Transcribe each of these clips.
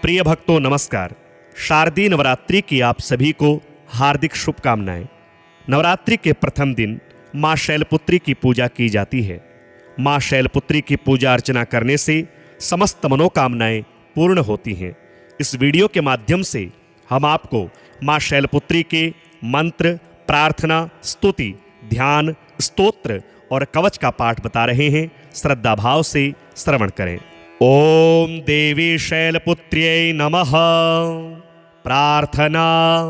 प्रिय भक्तों नमस्कार। शारदीय नवरात्रि की आप सभी को हार्दिक शुभकामनाएं। नवरात्रि के प्रथम दिन मां शैलपुत्री की पूजा की जाती है। मां शैलपुत्री की पूजा अर्चना करने से समस्त मनोकामनाएं पूर्ण होती हैं। इस वीडियो के माध्यम से हम आपको मां शैलपुत्री के मंत्र, प्रार्थना, स्तुति, ध्यान, स्तोत्र और कवच का पाठ बता रहे हैं। श्रद्धा भाव से श्रवण करें। ओम देवी शैलपुत्र्यै नमः। प्रार्थना।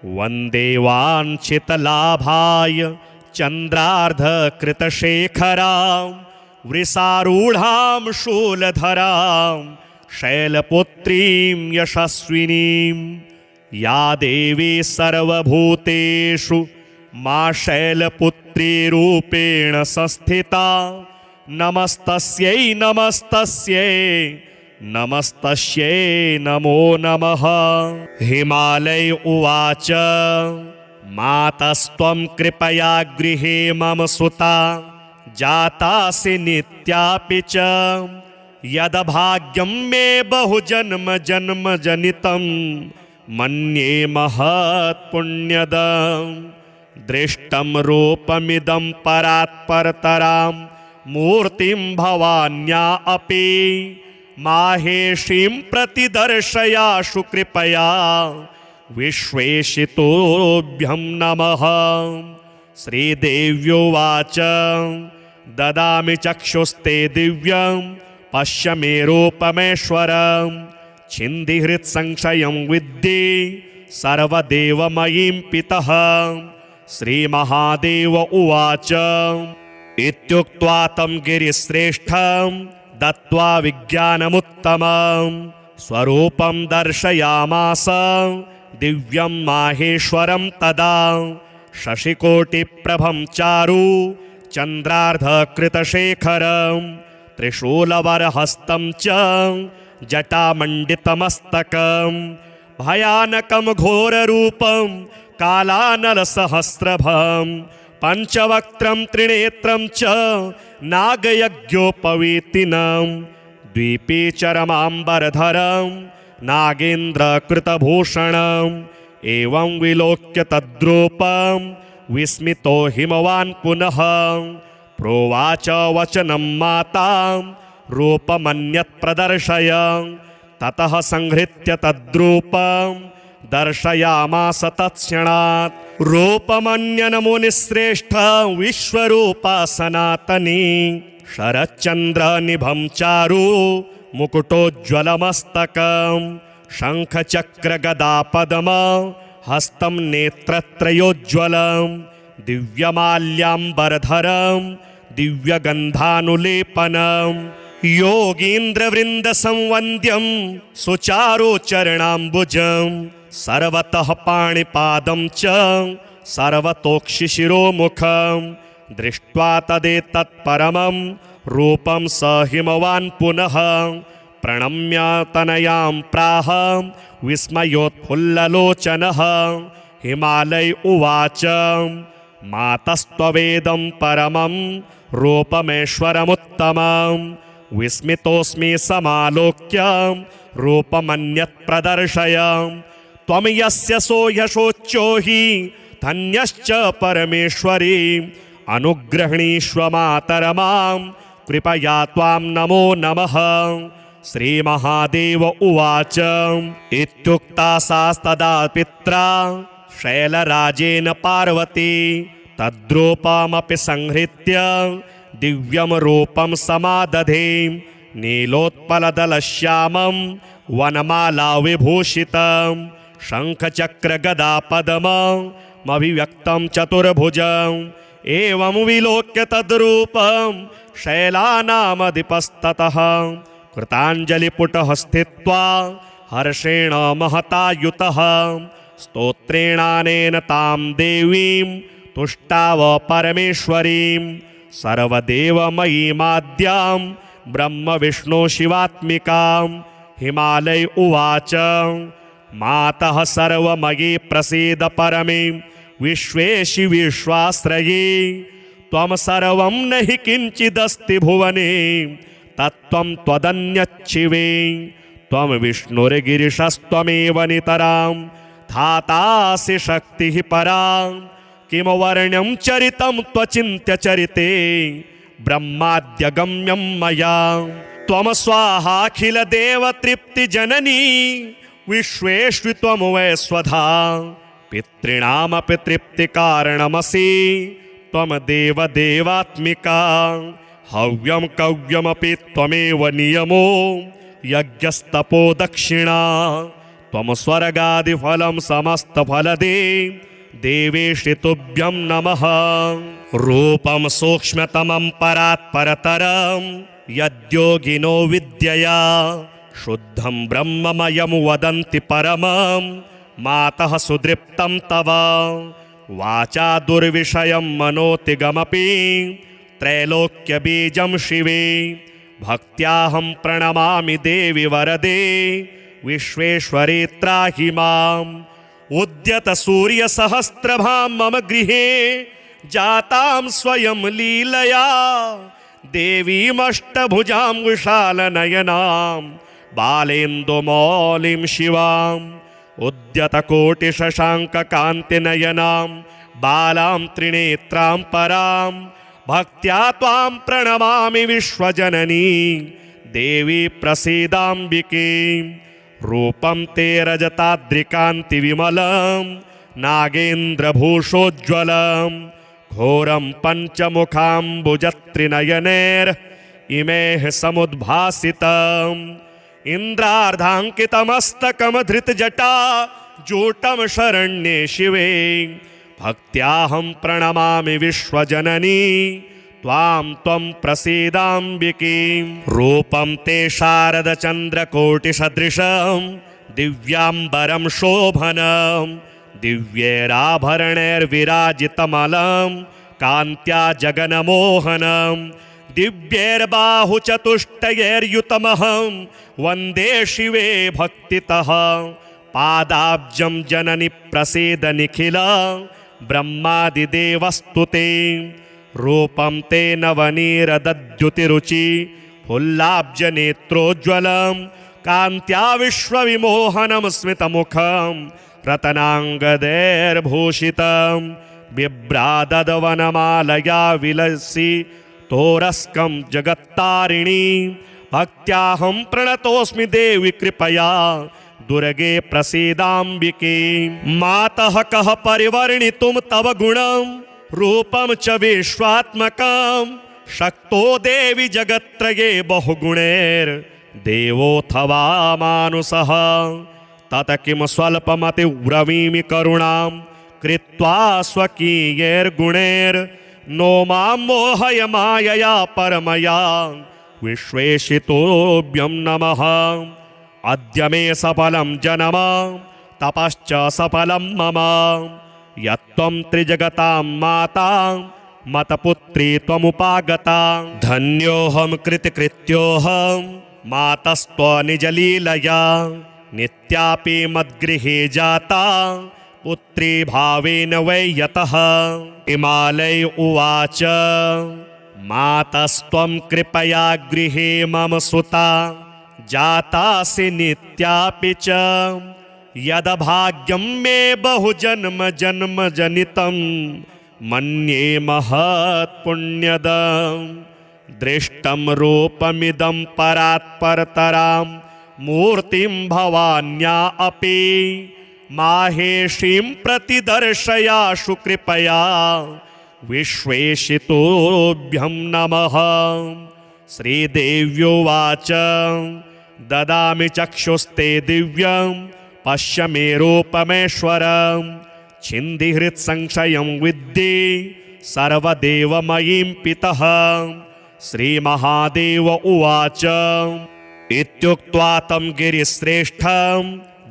वंदे वाञ्छितलाभाय चंद्रार्धकृतशेखरां वृषारूढां शूलधरां शैलपुत्रीं यशस्विनीं। या देवी सर्वभूतेषु मां शैलपुत्री रूपेण संस्थिता। नमस्तस्यै नमस्तस्यै नमस्तस्यै नमो नमः। हिमालय उवाच मातस्त्वं कृपया गृहे मम सुता जातासि नित्यापि च। यद्भाग्यं मे बहुजन्म जन्म जनितं मन्ये महत्पुण्यदं। दृष्टं रूपमिदं परात्परतरां मूर्तिं भवान्या अपि। माहेशीं प्रतिदर्शयाशु कृपया विश्वेशितोभ्यं नमः। श्रीदेव्योवाच ददामि चक्षुस्ते दिव्यं पश्य मे रूपमेश्वरं। छिन्दिहृत्संशयं विद्धि सर्वदेवमयीं पितः। श्रीमहादेव उवाच इत्युक्त्वा तं गिरिश्रेष्ठं दत्त्वा विज्ञानमुत्तमं स्वरूपं दर्शयामास दिव्यं माहेश्वरं तदा। शशिकोटिप्रभं चारु चन्द्रार्धकृतशेखरं त्रिशूलवरहस्तं च जटामण्डितमस्तकं। भयानकं घोररूपं कालानलसहस्रभं पंचवक्त्रं त्रिनेत्रं च नागयज्ञोपवीतिनं। द्विपीचरमाम्बरधरं नागेन्द्रकृतभूषणम्। एवं विलोक्य तद्रूपं विस्मितो हिमवान् पुनः। प्रोवाच वचनं मातां रूपमन्यत् प्रदर्शय। ततः संहृत्य तद्रूपं दर्शयामास तत्क्षणात्। रूपमन्यनमुनिश्रेष्ठ विश्वरूपा सनातनी। शरच्चन्द्रनिभं चारु मुकुटोज्ज्वलमस्तकं। शङ्खचक्रगदापद्म हस्तं नेत्रत्रयोज्ज्वलं। दिव्यमाल्याम्बरधरं दिव्यगन्धानुलेपनं। योगीन्द्रवृन्दसंवन्द्यं सुचारुचरणाम्बुजं। सर्वतः पाणिपादं च सर्वतोक्षिशिरोमुखं। दृष्ट्वा तदेतत्परमं रूपं स हिमवान् पुनः। प्रणम्य तनयां प्राह विस्मयोत्फुल्ललोचनः। हिमालय उवाच मातस्त्ववेदं परमं रूपमेश्वरमुत्तमं। विस्मितोऽस्मि समालोक्य रूपमन्यत् प्रदर्शय। त्वं यस्य सो यशोच्चो हि धन्यश्च परमेश्वरी। अनुग्रहणीष्व मातरमां कृपया त्वां नमो नमः। श्रीमहादेव उवाच इत्युक्ता सास्तदा पित्रा शैलराजेन पार्वती। तद्रूपमपि संहृत्य दिव्यं रूपं समादधे। नीलोत्पलदलश्यामं वनमाला विभूषितं। शङ्खचक्रगदापद्ममभिव्यक्तं चतुर्भुजम्। एवं विलोक्य तद्रूपं शैलानामधिपस्ततः। कृताञ्जलिपुटः स्थित्वा हर्षेण महतायुतः। स्तोत्रेणानेन तां देवीं तुष्टाव परमेश्वरीं। सर्वदेवमयीमाद्यां ब्रह्मविष्णु शिवात्मिकां। हिमालय उवाच मातः सर्वमयी प्रसीद परमे विश्वेशि विश्वाश्रये। त्वं सर्वं न हि किञ्चिदस्ति भुवने तत्त्वं त्वदन्यच्छिवे। त्वं विष्णुर्गिरिशस्त्वमेव नितरां धातासि शक्तिः परां किं वर्ण्यं चरितं त्वचिन्त्य चरिते ब्रह्माद्यगम्यं मया त्वं स्वाहाखिलदेवतृप्तिजननी विश्वेष्वि त्वं वै स्वधा पितॄणामपि तृप्तिकारणमसि त्वं देवदेवात्मिका हव्यं कव्यमपि त्वमेव नियमो यज्ञस्तपो दक्षिणा त्वं स्वर्गादिफलं समस्तफलदे देवेशि तुभ्यं नमः रूपं सूक्ष्मतमं परात्परतरं यद्योगिनो विद्यया शुद्धं ब्रह्ममयं वदन्ति परमं मातः सुदृप्तं तव वाचा दुर्विषयं मनोतिगमपि त्रैलोक्यबीजं शिवे भक्त्याहं प्रणमामि देवि वरदे विश्वेश्वरी त्राहि माम् उद्यत सूर्यसहस्रभां मम गृहे जातां स्वयं लीलया देवीमष्टभुजां विशालनयनां बालेन्दुमौलिं शिवाम् उद्यतकोटिशशाङ्ककान्तिनयनां बालां त्रिनेत्रां परां भक्त्या त्वां प्रणमामि विश्वजननी देवी प्रसीदाम्बिके रूपं ते रजताद्रिकान्तिविमलं नागेन्द्रभूषोज्ज्वलं घोरं पञ्चमुखाम्बुजत्रिनयनैर्इमेः समुद्भासितम् इन्द्रार्धाङ्कितमस्तकमधृतजटा जूटं शरण्ये शिवे भक्त्याहं प्रणमामि विश्वजननी त्वां त्वं प्रसीदाम्बिके रूपं ते शारदचन्द्रकोटिसदृशं दिव्याम्बरं शोभनं दिव्यैराभरणैर्विराजितमलं कान्त्या जगन्मोहनं दिव्यैर्बाहुचतुष्टयैर्युतमहं वन्दे शिवे भक्तितः पादाब्जं जननि प्रसीद निखिल ब्रह्मादिदेवस्तुते रूपं ते नवनीरदद्युतिरुचि फुल्लाब्जनेत्रोज्ज्वलं कान्त्या विश्वविमोहनं स्मितमुखं रत्नाङ्गदैर्भूषितं बिभ्राददवनमालया विलसि तोरस्कं जगत्तारिणी भक्त्याहं प्रणतोऽस्मि देवि कृपया दुर्गे प्रसीदाम्बिके मातः कः परिवर्णितुं तव गुणं रूपं च विश्वात्मकं शक्तो देवि जगत्त्रये बहुगुणैर्देवोऽथवा मानुषः तत किं स्वल्पमतिब्रवीमि करुणां कृत्वा स्वकीयैर्गुणैर्नो मां मोहय मायया परमया विश्वेशितोभ्यं नमः अद्य मे सफलं जन्म तपश्च सफलं मम यत्त्वं त्रिजगतां माता मतपुत्री त्वमुपागता धन्योऽहं कृतकृत्योऽहं मातस्त्वनिजलीलया नित्यापि मद्गृहे जाता पुत्री भावेन वै यतः हिमालय उवाच मातस्त्वं कृपया गृहे मम सुता जातासि नित्यापि च यदभाग्यं मे बहुजन्म जन्म जनितं मन्ये महत्पुण्यदं दृष्टं रूपमिदं परात्परतरां मूर्तिं भवान्या अपि माहेशीं प्रतिदर्शयाशु कृपया विश्वेशितोभ्यं नमः श्रीदेव्योवाच ददामि चक्षुस्ते दिव्यं पश्य मे रूपमेश्वरं छिन्दिहृत्संशयं विद्धि सर्वदेवमयीं पितः श्रीमहादेव उवाच इत्युक्त्वा तं गिरिश्रेष्ठं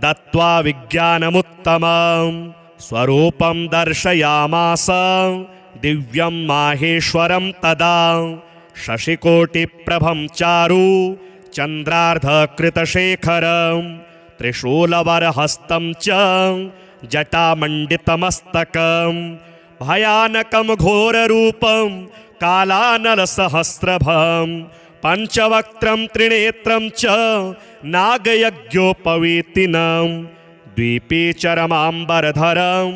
दत्त्वा विज्ञानमुत्तमं स्वरूपं दर्शयामास दिव्यं माहेश्वरं तदा शशिकोटिप्रभं चारु चन्द्रार्धकृतशेखरं त्रिशूलवरहस्तं च जटामण्डितमस्तकं भयानकं घोररूपं कालानलसहस्रभं पंचवक्त्रं त्रिनेत्रं च नागयज्ञोपवीतिनं द्वीपे चरमाम्बरधरं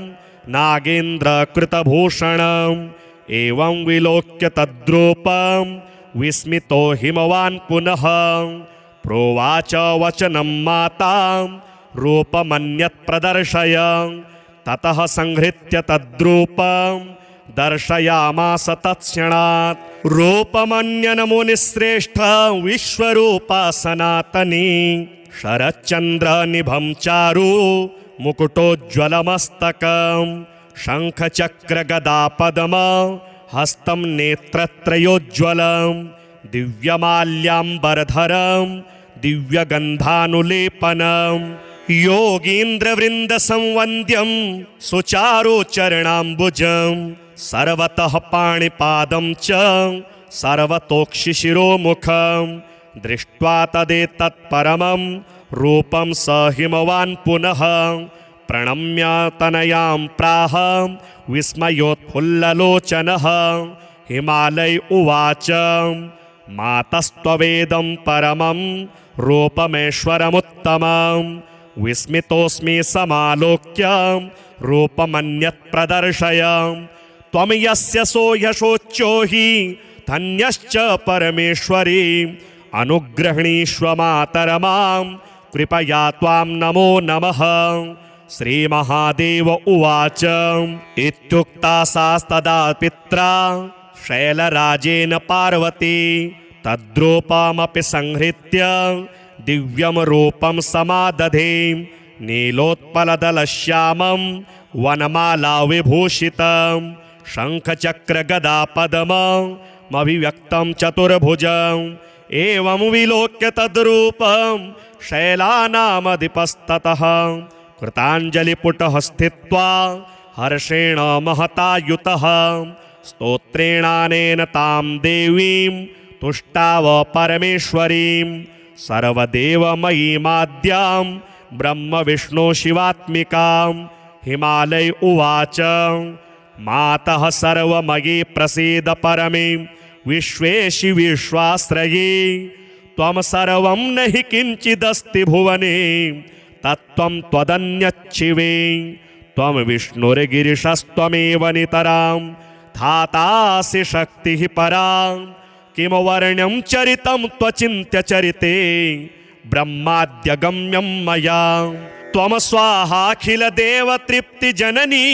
नागेन्द्रकृतभूषणम् एवं विलोक्य तद्रूपं विस्मितो हिमवान् पुनः प्रोवाच वचनं मातां रूपमन्यत् प्रदर्शय। ततः संहृत्य तद्रूपं दर्शयामास तत्क्षणात्। रूपमन्यन मुनिश्रेष्ठ विश्वरूपा सनातनी शरच्चन्द्रनिभं चारु मुकुटोज्ज्वलमस्तकं शङ्खचक्रगदापद्म हस्तं नेत्रत्रयोज्ज्वलं दिव्यमाल्याम्बरधरं दिव्यगन्धानुलेपनं योगीन्द्रवृन्दसंवन्द्यं सुचारुचरणाम्बुजं सर्वतः पाणिपादं च सर्वतोक्षिशिरोमुखं दृष्ट्वा तदेतत्परमं रूपं स हिमवान् पुनः प्रणम्य तनयां प्राह विस्मयोत्फुल्ललोचनः। हिमालय उवाच मातस्त्ववेदं परमं रूपमेश्वरमुत्तमं विस्मितोऽस्मि समालोक्य रूपमन्यत् प्रदर्शय। त्वं यस्य सो यशोच्चो हि धन्यश्च परमेश्वरी अनुगृह्णीष्व मातरमां कृपया त्वां नमो नमः। श्रीमहादेव उवाच इत्युक्ता सास्तदा पित्रा शैलराजेन पार्वती तद्रूपमपि संहृत्य दिव्यं रूपं समादधे नीलोत्पलदलश्यामं वनमाला विभूषितं शङ्खचक्रगदापद्ममभिव्यक्तं चतुर्भुजम् एवं विलोक्य तद्रूपं शैलानामधिपस्ततः कृताञ्जलिपुटः स्थित्वा हर्षेण महतायुतः स्तोत्रेणानेन तां देवीं तुष्टाव परमेश्वरीं सर्वदेवमयीमाद्यां ब्रह्मविष्णुशिवात्मिकां। हिमालय उवाच मातः सर्वमयी प्रसीद परमे विश्वेशि विश्वाश्रये त्वं सर्वं न हि किञ्चिदस्ति भुवने तत्त्वं त्वदन्यच्छिवे त्वं विष्णुर्गिरिशस्त्वमेव नितरां धातासि शक्तिः परा किं वर्ण्यं चरितं त्वचिन्त्यचरिते ब्रह्माद्यगम्यं मया। त्वं स्वाहाखिलदेवतृप्तिजननी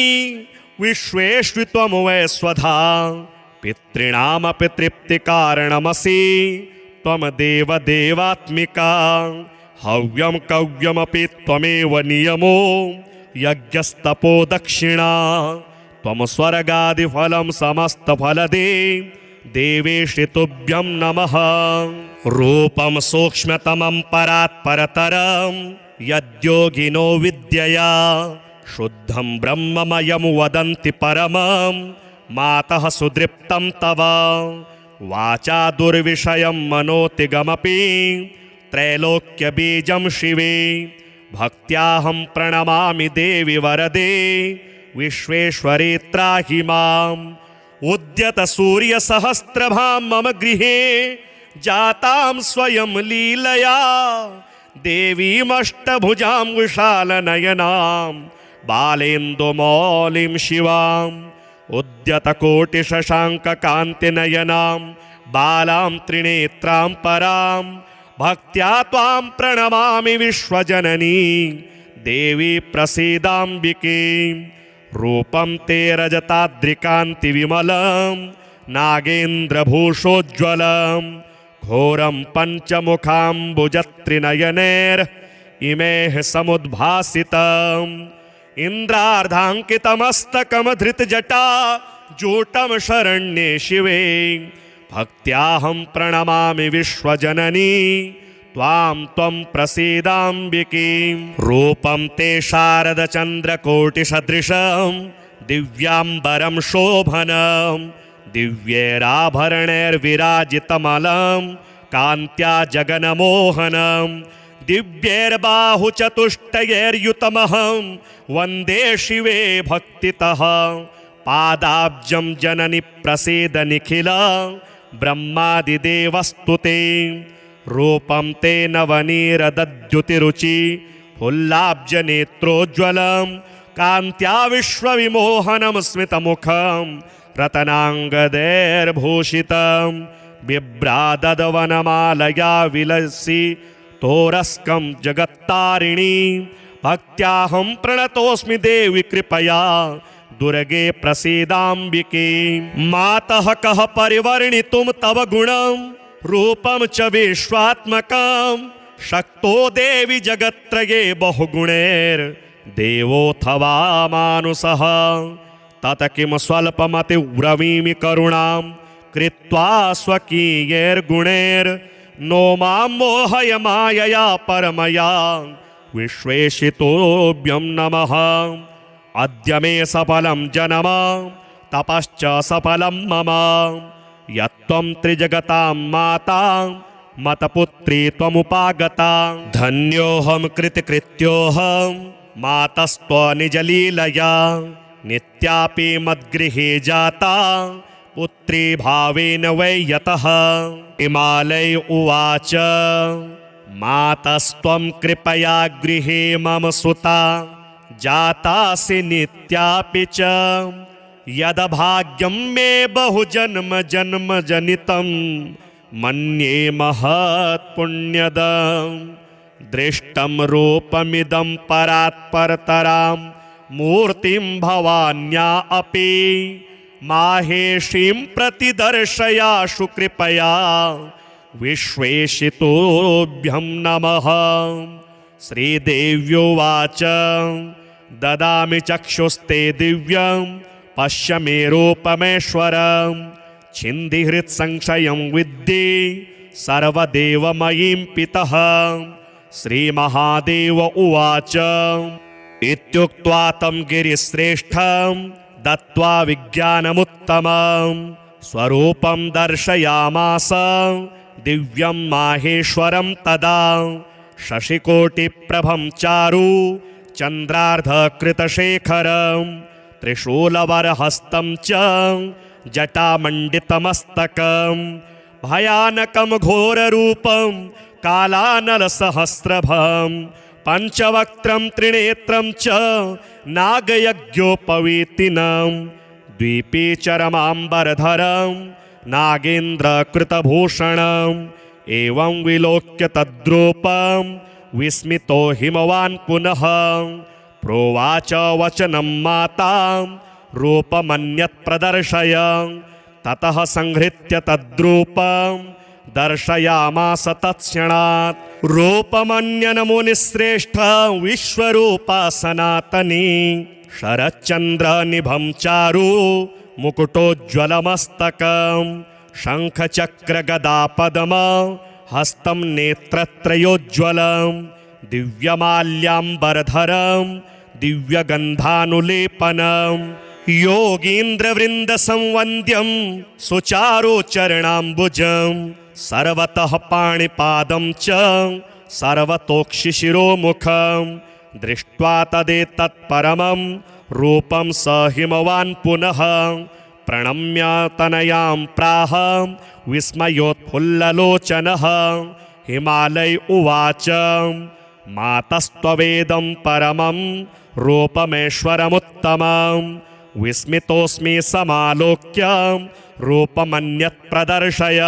विश्वेष्वि त्वं वै स्वधा पितॄणामपि तृप्तिकारणमसि त्वं देवदेवात्मिका। हव्यं कव्यमपि त्वमेव नियमो यज्ञस्तपो दक्षिणा त्वं स्वर्गादिफलं समस्तफलदे देवेशि तुभ्यं नमः। रूपं सूक्ष्मतमं परात्परतरं यद्योगिनो विद्यया शुद्धं ब्रह्ममयं वदन्ति परमं मातः सुदृप्तं तव वाचा दुर्विषयं मनोतिगमपि त्रैलोक्यबीजं शिवे भक्त्याहं प्रणमामि देवि वरदे विश्वेश्वरी त्राहि माम्। उद्यत सूर्यसहस्रभां मम गृहे जातां स्वयं लीलया देवीमष्टभुजां विशालनयनां बालेन्दुमौलिं शिवाम् उद्यतकोटिशशाङ्ककान्तिनयनां बालां त्रिनेत्रां परां भक्त्या त्वां प्रणमामि विश्वजननी देवी प्रसीदाम्बिके। रूपं ते रजताद्रिकान्तिविमलं नागेन्द्रभूषोज्ज्वलं घोरं पञ्चमुखाम्बुजत्रिनयनैर्इमेः समुद्भासितम् इन्द्रार्धाङ्कितमस्तकमधृतजटा जूटं शरण्ये शिवे भक्त्याहं प्रणमामि विश्वजननी त्वां त्वं प्रसीदाम्बिके। रूपं ते शारदचन्द्रकोटिसदृशं दिव्याम्बरं शोभनं दिव्यैराभरणैर्विराजितमलं कान्त्या जगन्मोहनं दिव्यैर्बाहुचतुष्टयैर्युतमहं वन्दे शिवे भक्तितः पादाब्जं जननि प्रसीद निखिल ब्रह्मादिदेवस्तुते रूपं ते नवनीरदद्युतिरुचि फुल्लाब्जनेत्रोज्ज्वलं कान्त्या विश्वविमोहनं स्मितमुखं रतनाङ्गदैर्भूषितं बिभ्राददवनमालया विलसि तोरस्कं जगत्तारिणी भक्त्याहं प्रणतोऽस्मि देवि कृपया दुर्गे प्रसीदाम्बिके। मातः कः परिवर्णितुं तव गुणं रूपं च विश्वात्मकं शक्तो देवि जगत्त्रये बहुगुणैर्देवोऽथवा मानुषः तत् किं स्वल्पमतिव्रवीमि करुणां कृत्वा स्वकीयैर्गुणैर्नो मां मोहय मायया परमया विश्वेशितोऽभ्यं नमः। अद्य मे सफलं जन्म तपश्च सफलं मम यत्त्वं त्रिजगतां माता मतपुत्री त्वमुपागता। धन्योऽहं कृतकृत्योऽहं मातस्त्वनिजलीलया नित्यापि मद्गृहे जाता पुत्री भावेन वै यतः। हिमालय उवाच मातस्त्वं कृपया गृहे मम सुता जातासि नित्यापि च यदभाग्यं मे बहुजन्म जन्म जनितं मन्ये महत्पुण्यदं दृष्टं रूपमिदं परात्परतरां मूर्तिं भवान्या अपि माहेशीं प्रतिदर्शयाशु कृपया विश्वेशितोऽभ्यं नमः। श्रीदेव्योवाच ददामि चक्षुस्ते दिव्यं पश्य मे रूपमेश्वरं छिन्दिहृत्संशयं विद्धि सर्वदेवमयीं पितः। श्रीमहादेव उवाच इत्युक्त्वा तं गिरिश्रेष्ठं दत्त्वा विज्ञानमुत्तमं स्वरूपं दर्शयामास दिव्यं माहेश्वरं तदा। शशिकोटिप्रभं चारु चन्द्रार्धकृतशेखरं त्रिशूलवरहस्तं च जटामण्डितमस्तकं भयानकं घोररूपं कालानलसहस्रभं पञ्चवक्त्रं त्रिनेत्रं च नागयज्ञोपवीतिनं द्वीपीचरमाम्बरधरं नागेन्द्रकृतभूषणम् एवं विलोक्य तद्रूपं विस्मितो हिमवान् पुनः प्रोवाच वचनं मातां रूपमन्यत् प्रदर्शय। ततः संहृत्य तद्रूपं दर्शयामास तत्क्षणात् रूपमन्यन् मुनिश्रेष्ठ विश्वरूपा सनातनी शरच्चन्द्रनिभं चारु मुकुटोज्ज्वलमस्तकं शङ्खचक्रगदापद्म हस्तं नेत्रत्रयोज्ज्वलं दिव्यमाल्याम्बरधरं दिव्यगन्धानुलेपनं योगीन्द्रवृन्दसंवन्द्यं सुचारुचरणाम्बुजं सर्वतः पाणिपादं च सर्वतोक्षिशिरोमुखं दृष्ट्वा तदेतत्परमं रूपं स हिमवान् पुनः प्रणम्य तनयां प्राह विस्मयोत्फुल्ललोचनः। हिमालय उवाच मातस्त्ववेदं परमं रूपमेश्वरमुत्तमं विस्मितोऽस्मि समालोक्य रूपमन्यत् प्रदर्शय।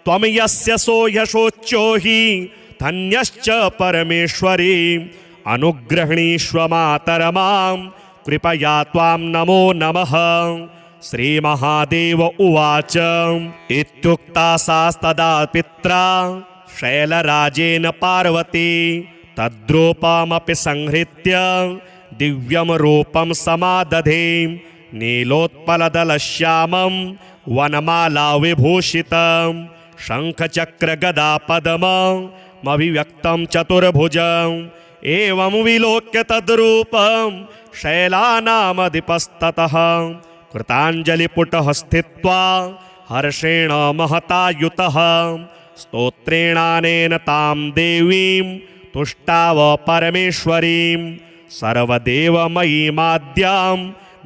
त्वं यस्य सो यशोच्चो हि धन्यश्च परमेश्वरी अनुग्रहणीष्व मातरमां कृपया त्वां नमो नमः। श्रीमहादेव उवाच इत्युक्ता सास्तदा पित्रा शैलराजेन पार्वती तद्रूपमपि संहृत्य दिव्यं रूपं समादधे नीलोत्पलदलश्यामं वनमाला विभूषितं शङ्खचक्रगदापद्ममभिव्यक्तं चतुर्भुजम् एवं विलोक्य तद्रूपं शैलानामधिपस्ततः कृताञ्जलिपुटः स्थित्वा हर्षेण महतायुतः स्तोत्रेणानेन तां देवीं तुष्टाव परमेश्वरीं सर्वदेवमयीमाद्यां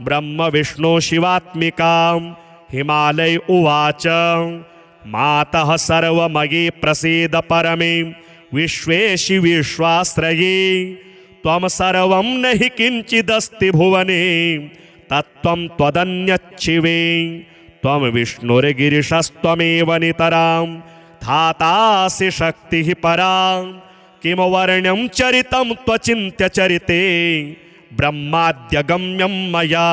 ब्रह्म विष्णु शिवात्मिकां। हिमालय उवाच मातः सर्वमयी प्रसीद परमे विश्वेशि विश्वाश्रये त्वं सर्वं नहि किञ्चिदस्ति भुवने तत्त्वं त्वदन्यच्छिवे त्वं विष्णुर्गिरिशस्त्वमेव नितरां धातासि शक्तिः परा किं वर्ण्यं चरितं त्वचिन्त्यचरिते ब्रह्माद्यगम्यं मया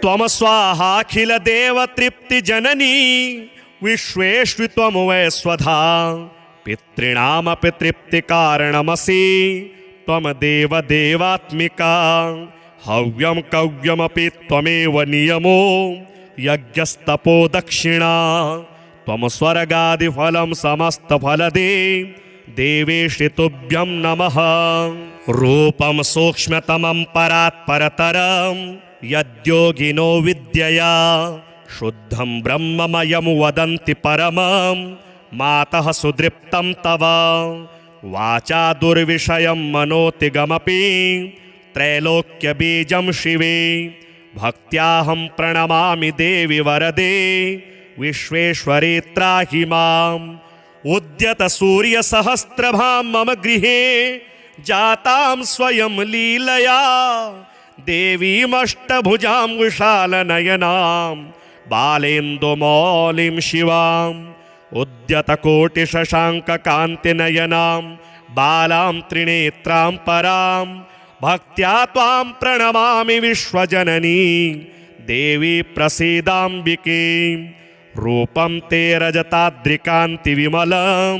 त्वं स्वाहाखिलदेवतृप्तिजननी विश्वेष्वि त्वं वै स्वधा पितॄणामपि तृप्तिकारणमसि त्वं देवदेवात्मिका हव्यं कव्यमपि त्वमेव नियमो यज्ञस्तपो दक्षिणा त्वं स्वर्गादिफलं समस्तफलदे देवेशि तुभ्यं नमः रूपं सूक्ष्मतमं परात्परतरं यद्योगिनो विद्यया शुद्धं ब्रह्ममयं वदन्ति परमं मातः सुदृप्तं तव वाचा दुर्विषयं मनोतिगमपि त्रैलोक्यबीजं शिवे भक्त्याहं प्रणमामि देवि वरदे विश्वेश्वरी त्राहि माम् उद्यत सूर्यसहस्रभां मम गृहे जातां स्वयं लीलया देवीमष्टभुजां विशालनयनां बालेन्दुमौलिं शिवाम् उद्यतकोटिशशाङ्ककान्तिनयनां बालां त्रिनेत्रां परां भक्त्या त्वां प्रणमामि विश्वजननी देवी प्रसीदाम्बिके रूपं ते रजताद्रिकान्तिविमलं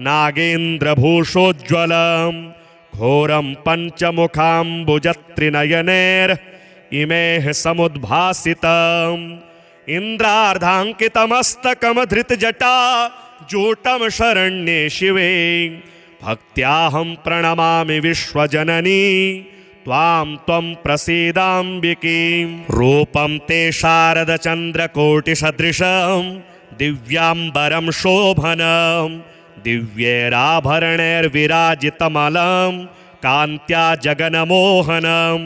नागेन्द्रभूषोज्ज्वलं घोरं पञ्चमुखाम्बुजत्रिनयनैर्इमेः समुद्भासितम् इन्द्रार्धाङ्कितमस्तकमधृतजटा जूटं शरण्ये शिवे भक्त्याहं प्रणमामि विश्वजननी त्वां त्वं प्रसीदाम्बिके रूपं ते शारदचन्द्रकोटिसदृशं दिव्याम्बरं शोभनं दिव्यैराभरणैर्विराजितमलं कान्त्या जगन्मोहनं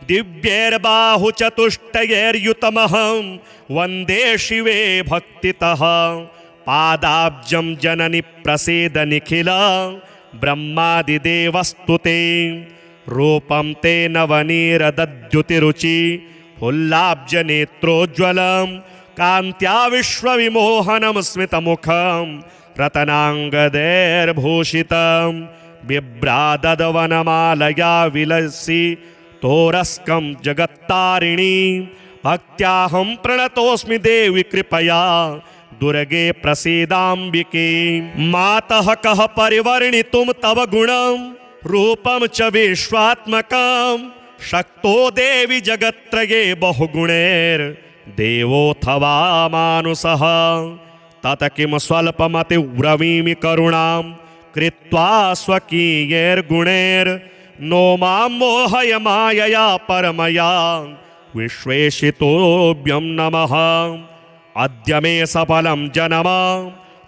दिव्यैर्बाहुचतुष्टयैर्युतमहं वन्दे शिवे भक्तितः पादाब्जं जननि प्रसीद निखिल ब्रह्मादिदेवस्तुते रूपं ते नवनीरदद्युतिरुचि फुल्लाब्जनेत्रोज्ज्वलं कान्त्या विश्वविमोहनं स्मितमुखं रतनाङ्गदैर्भूषितं बिभ्राददवनमालया विलसि तोरस्कं जगत्तारिणी भक्त्याहं प्रणतोऽस्मि देवि कृपया दुर्गे प्रसीदाम्बिके मातः कः परिवर्णितुं तव गुणं रूपं च विश्वात्मकं शक्तो देवि जगत्त्रये बहुगुणैर्देवोऽथवा मानुषः तत किं स्वल्पमतिब्रवीमि करुणां कृत्वा स्वकीयैर्गुणैर्नो मां मोहय मायया परमया विश्वेशितोभ्यं नमः अद्य मे सफलं जन्म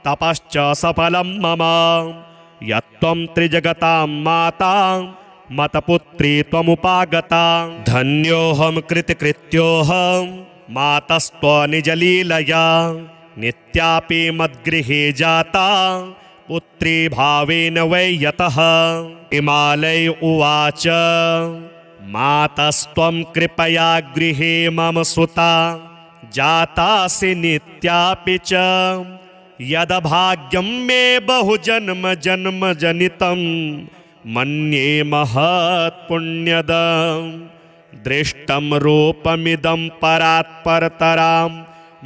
तपश्च सफलं मम यत्त्वं त्रिजगतां माता मतपुत्री त्वमुपागता धन्योऽहं कृतकृत्योऽहं मातस्त्वनिजलीलया नित्यापि मद्गृहे जाता पुत्री भावेन वै यतः हिमालय उवाच मातस्त्वं कृपया गृहे मम सुता जातासि नित्यापि च यदभाग्यं मे बहुजन्म जन्म जनितं मन्ये महत्पुण्यदं दृष्टं रूपमिदं परात्परतरां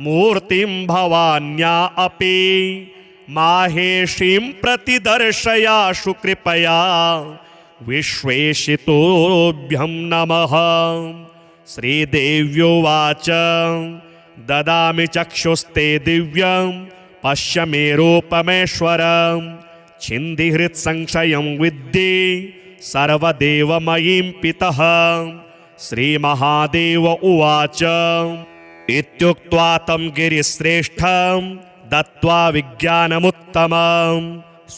मूर्तिं भवान्या अपि माहेशीं प्रतिदर्शयाशु कृपया विश्वेशितोभ्यं नमः श्रीदेव्योवाच ददामि चक्षुस्ते दिव्यं पश्य मे रूपमेश्वरं छिन्दिहृत्संशयं विद्धि सर्वदेवमयीं पितः श्रीमहादेव उवाच इत्युक्त्वा तं गिरिश्रेष्ठं दत्त्वा विज्ञानमुत्तमं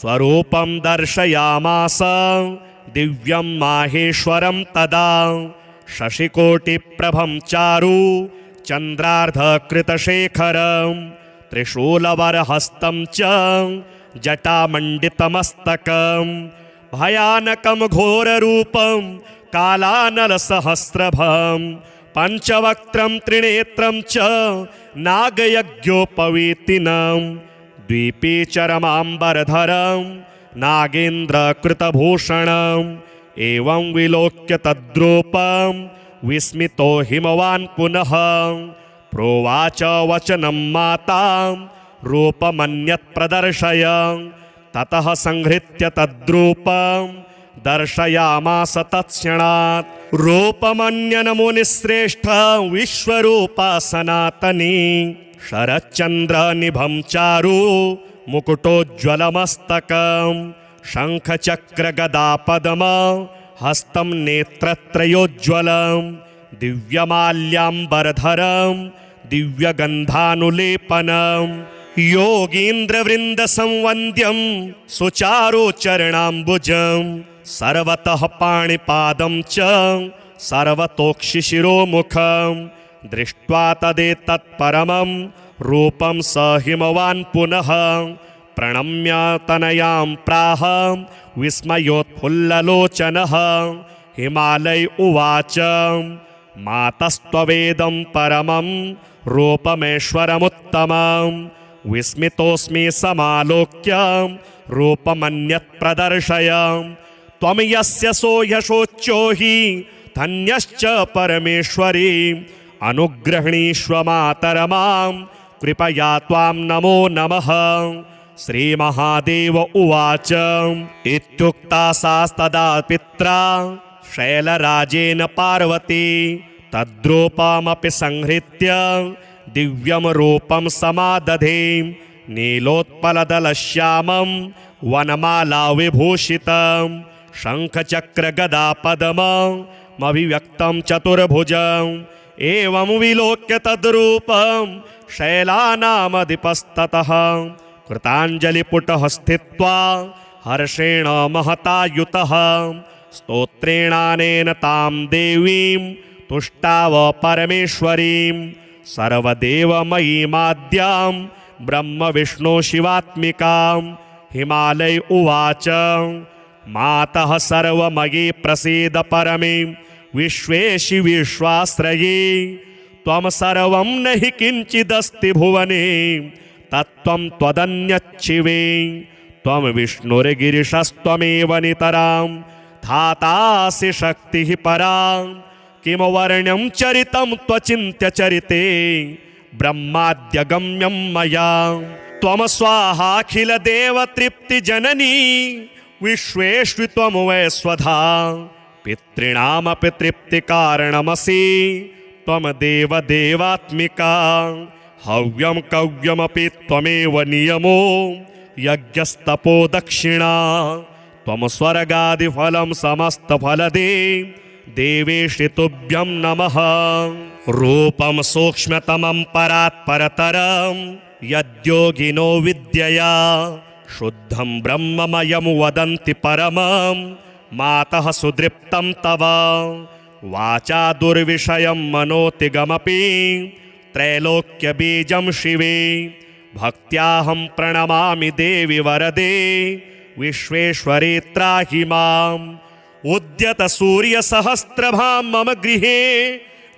स्वरूपं दर्शयामास दिव्यं माहेश्वरं तदा शशिकोटिप्रभं चारु चन्द्रार्धकृतशेखरं त्रिशूलवरहस्तं च जटामण्डितमस्तकं भयानकं घोररूपं कालानलसहस्रभं पञ्चवक्त्रं त्रिनेत्रं च नागयज्ञोपवीतिनं द्विपीचरमाम्बरधरं नागेन्द्रकृतभूषणम् एवं विलोक्य तद्रूपं विस्मितो हिमवान् पुनः प्रोवाच वचनं मातां रूपमन्यत् प्रदर्शय। ततः संहृत्य तद्रूपं दर्शयामास तत्क्षणात्। रूपमन्यन मुनिश्रेष्ठ विश्वरूपा सनातनी शरच्चन्द्रनिभं चारु मुकुटोज्ज्वलमस्तकं शङ्खचक्रगदापद्म हस्तं नेत्रत्रयोज्ज्वलं दिव्यमाल्याम्बरधरं दिव्यगन्धानुलेपनं योगीन्द्रवृन्दसंवन्द्यं सुचारुचरणाम्बुजं सर्वतः पाणिपादं च सर्वतोक्षिशिरोमुखं दृष्ट्वा तदेतत्परमं रूपं स हिमवान् पुनः प्रणम्य तनयां प्राह विस्मयोत्फुल्ललोचनः। हिमालय उवाच मातस्त्ववेदं परमं रूपमेश्वरमुत्तमं विस्मितोऽस्मि समालोक्य रूपमन्यत् प्रदर्शय। त्वं यस्य सोऽयशोच्यो हि धन्यश्च परमेश्वरी अनुग्रहणीष्व मातरमां कृपया त्वां नमो नमः। श्रीमहादेव उवाच इत्युक्ता सास्तदा पित्रा शैलराजेन पार्वती तद्रूपमपि संहृत्य दिव्यं रूपं समादधे नीलोत्पलदलश्यामं वनमाला विभूषितं शङ्खचक्रगदापद्ममभिव्यक्तं चतुर्भुजम् एवं विलोक्य तद्रूपं शैलानामधिपस्ततः कृताञ्जलिपुटः स्थित्वा हर्षेण महतायुतः स्तोत्रेणानेन तां देवीं तुष्टाव परमेश्वरीं सर्वदेवमयीमाद्यां ब्रह्मविष्णुशिवात्मिकां। हिमालय उवाच मातः सर्वमयी प्रसीद परमे विश्वेशि विश्वाश्रये त्वं सर्वं न हि किञ्चिदस्ति भुवने तत्त्वं त्वदन्यच्छिवे त्वं विष्णुर्गिरिशस्त्वमेव नितरां धातासि शक्तिः परा किं वर्ण्यं चरितं त्वचिन्त्यचरिते ब्रह्माद्यगम्यं मया त्वं स्वाहाखिलदेवतृप्तिजननी विश्वेष्वि त्वं वै स्वधा पितॄणामपि तृप्तिकारणमसि त्वं देवदेवात्मिका हव्यं कव्यमपि त्वमेव नियमो यज्ञस्तपो दक्षिणा त्वं स्वर्गादिफलं समस्तफलदे देवेशि तुभ्यं नमः। रूपं सूक्ष्मतमं परात्परतरं यद्योगिनो विद्यया शुद्धं ब्रह्ममयं वदन्ति परमं मातः सुदृप्तं तव वाचा दुर्विषयं मनोतिगमपि त्रैलोक्यबीजं शिवे भक्त्याहं प्रणमामि देवि वरदे विश्वेश्वरी त्राहि माम् उद्यत सूर्यसहस्रभां मम गृहे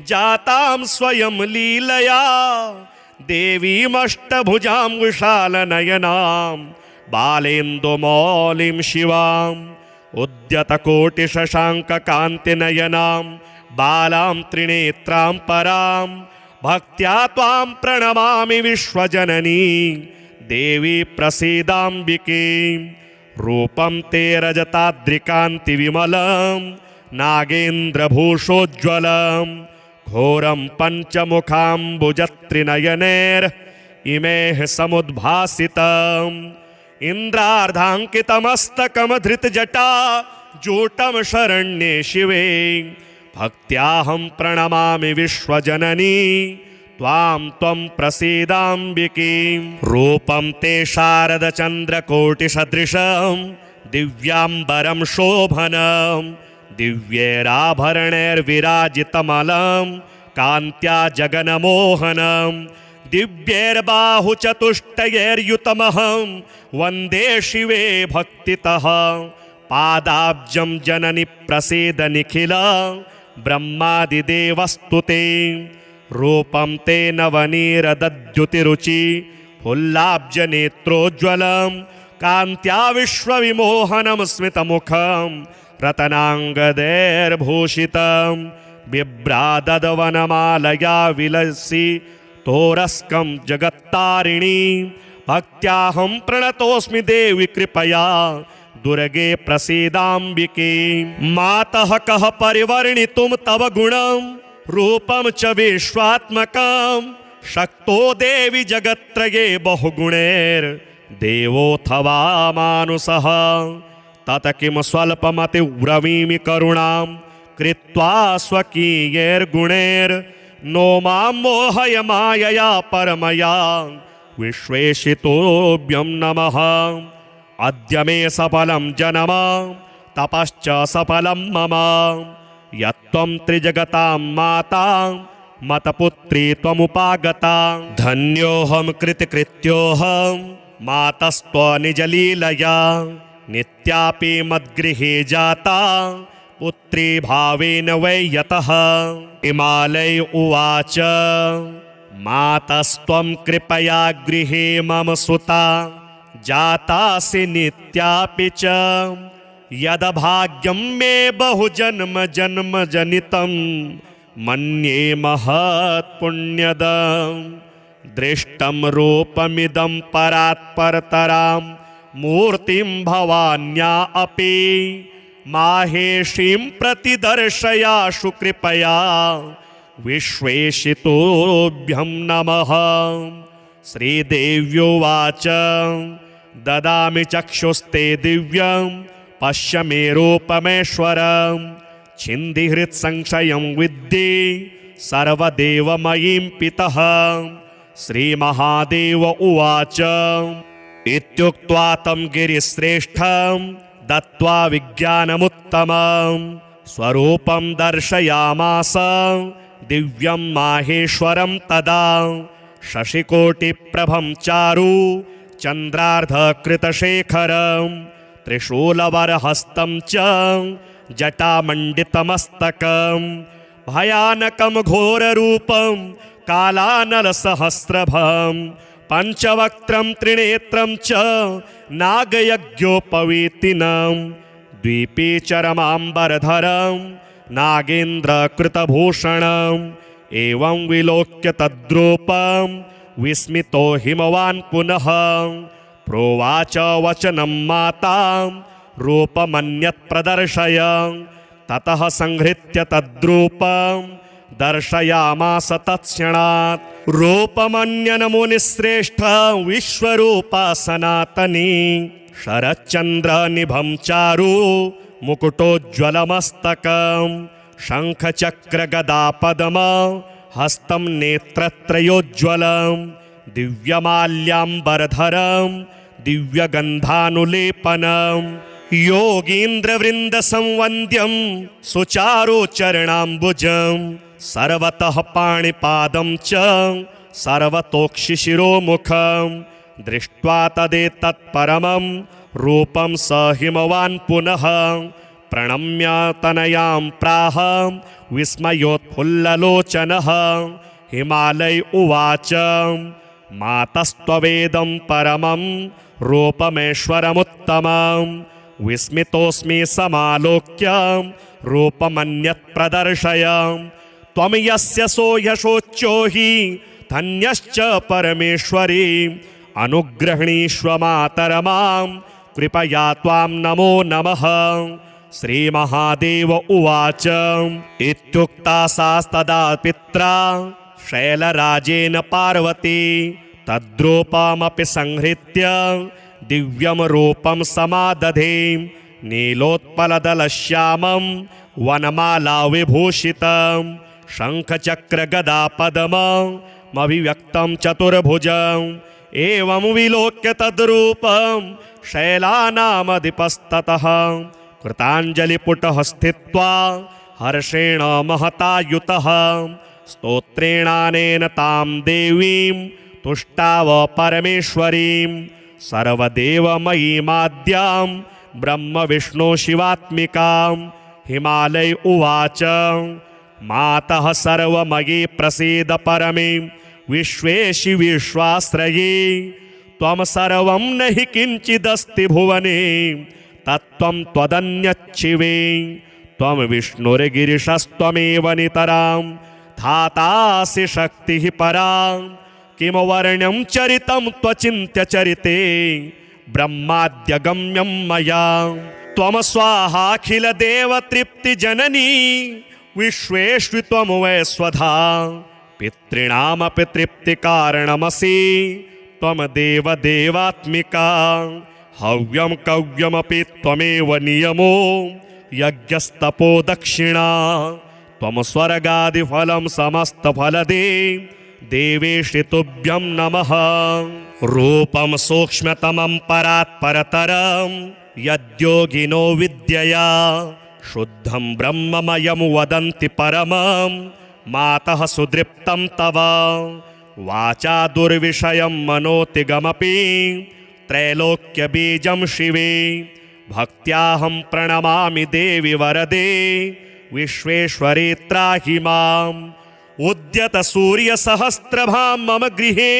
जातां स्वयं लीलया देवीमष्टभुजां विशालनयनां बालेन्दुमौलिं शिवाम् उद्यतकोटिशशाङ्ककान्तिनयनां बालां त्रिनेत्रां परां भक्त्या त्वां प्रणमामि विश्वजननी देवी प्रसीदाम्बिके रूपं ते रजताद्रिकान्तिविमलं नागेन्द्रभूषोज्ज्वलं घोरं पञ्चमुखाम्बुजत्रिनयनैर्इमेः समुद्भासितम् इन्द्रार्धाङ्कितमस्तकं धृतजटा जूटं शरण्ये शिवे भक्त्याहं प्रणमामि विश्वजननी त्वां त्वं प्रसीदाम्बिके रूपं ते शारदचन्द्रकोटिसदृशं दिव्याम्बरं शोभनं दिव्यैराभरणैर्विराजितमलं कान्त्या जगन्मोहनं दिव्यैर्बाहुचतुष्टयैर्युतमहं वन्दे शिवे भक्तितः पादाब्जं जननि प्रसीद निखिल ब्रह्मादिदेवस्तुते रूपं ते नवनीरदद्युतिरुचि फुल्लाब्जनेत्रोज्ज्वलं कान्त्या विश्वविमोहनं स्मितमुखं रतनाङ्गदैर्भूषितं बिभ्राददवनमालया विलसि तोरस्कं जगत्तारिणी भक्त्याहं प्रणतोऽस्मि देवि कृपया दुर्गे प्रसीदाम्बिके मातः कः परिवर्णितुं तव गुणं रूपं च विश्वात्मकं शक्तो देवि जगत्त्रये बहुगुणैर्देवोऽथवा मानुषः तत किं स्वल्पमतिव्रवीमि करुणां कृत्वा स्वकीयैर्गुणैर्नो मां मोहय मायया परमया विश्वेशितोऽभ्यं नमः अद्य मे सफलं जन्म तपश्च सफलं मम यत्त्वं त्रिजगतां माता मतपुत्री त्वमुपागता धन्योऽहं कृतकृत्योऽहं मातस्त्वनिजलीलया नित्यापि मद्गृहे जाता पुत्री भावेन वै यतः हिमालय उवाच मातस्त्वं कृपया गृहे मम सुता जातासि नित्यापि च यदभाग्यं मे बहुजन्म जन्म जनितं मन्ये महत्पुण्यदं दृष्टं रूपमिदं परात्परतरां मूर्तिं भवान्या अपि माहेशीं प्रतिदर्शयाशु कृपया विश्वेशितोऽभ्यं नमः श्रीदेव्योवाच ददामि चक्षुस्ते दिव्यं पश्य मे रूपमेश्वरं छिन्दिहृत्संशयं विद्धि सर्वदेवमयीं पितः श्रीमहादेव उवाच इत्युक्त्वा तं गिरिश्रेष्ठं दत्त्वा विज्ञानमुत्तमं स्वरूपं दर्शयामास दिव्यं माहेश्वरं तदा शशिकोटिप्रभं चारु चन्द्रार्धकृतशेखरं त्रिशूलवरहस्तं च जटामण्डितमस्तकं भयानकं घोररूपं कालानलसहस्रभं पञ्चवक्त्रं त्रिनेत्रं च नागयज्ञोपवीतिनं द्विपीचरमाम्बरधरं नागेन्द्रकृतभूषणम् एवं विलोक्य तद्रूपं विस्मितो हिमवान् पुनः प्रोवाच वचनं माता रूपमन्यत् प्रदर्शय ततः संहृत्य तद्रूपं दर्शयामास तत्क्षणात् रूपमन्यनमुनिश्रेष्ठ विश्वरूपा सनातनी शरच्चन्द्रनिभं चारु मुकुटोज्ज्वलमस्तकं शङ्खचक्रगदापद्म हस्तं नेत्रत्रयोज्ज्वलं दिव्यमाल्याम्बरधरं दिव्यगन्धानुलेपनं योगीन्द्रवृन्दसंवन्द्यं सुचारुचरणाम्बुजं सर्वतः पाणिपादं च सर्वतोक्षिशिरोमुखं दृष्ट्वा तदेतत्परमं रूपं स हिमवान् पुनः प्रणम्य तनयां प्राह विस्मयोत्फुल्ललोचनः हिमालय उवाच मातस्त्ववेदं परमं रूपमेश्वरमुत्तमं विस्मितोऽस्मि समालोक्य रूपमन्यत् प्रदर्शय त्वं यस्य सो यशोच्चो हि धन्यश्च परमेश्वरी अनुग्रहणीष्व मातरमां कृपया त्वां नमो नमः श्रीमहादेव उवाच इत्युक्ता सास्तदा पित्रा शैलराजेन पार्वती तद्रूपमपि संहृत्य दिव्यं रूपं समादधे नीलोत्पलदलश्यामं वनमाला विभूषितं शङ्खचक्रगदापद्ममभिव्यक्तं चतुर्भुजम् एवं विलोक्य तद्रूपं शैलानामधिपस्ततः कृताञ्जलिपुटः स्थित्वा हर्षेण महतायुतः स्तोत्रेणानेन तां देवीं तुष्टाव परमेश्वरीं सर्वदेवमयीमाद्यां ब्रह्म विष्णु शिवात्मिकां। हिमालय उवाच मातः सर्वमयी प्रसीद परमे विश्वेशि विश्वाश्रये। त्वं सर्वं नहि किञ्चिदस्ति भुवने तत्त्वं त्वदन्यच्छिवे। त्वं विष्णुर्गिरिशस्त्वमेव नितरां धातासि शक्तिः परा। किं वर्ण्यं चरितं त्वचिन्त्य चरिते ब्रह्माद्यगम्यं मया। त्वं स्वाहाखिलदेवतृप्तिजननी विश्वेष्वि त्वं वै स्वधा। पितॄणामपि तृप्तिकारणमसि त्वं देवदेवात्मिका। हव्यं कव्यमपि त्वमेव नियमो यज्ञस्तपो दक्षिणा। त्वं स्वर्गादिफलं समस्तफलदे देवेशि तुभ्यं नमः। रूपं सूक्ष्मतमं परात् परतरं यद्योगिनो विद्यया शुद्धं ब्रह्ममयं वदन्ति परमं मातः सुदृप्तं तव। वाचा दुर्विषयं मनोतिगमपि त्रैलोक्यबीजं शिवे। भक्त्याहं प्रणमामि देवि वरदे विश्वेश्वरी त्राहि माम्। उद्यत सूर्यसहस्रभां मम गृहे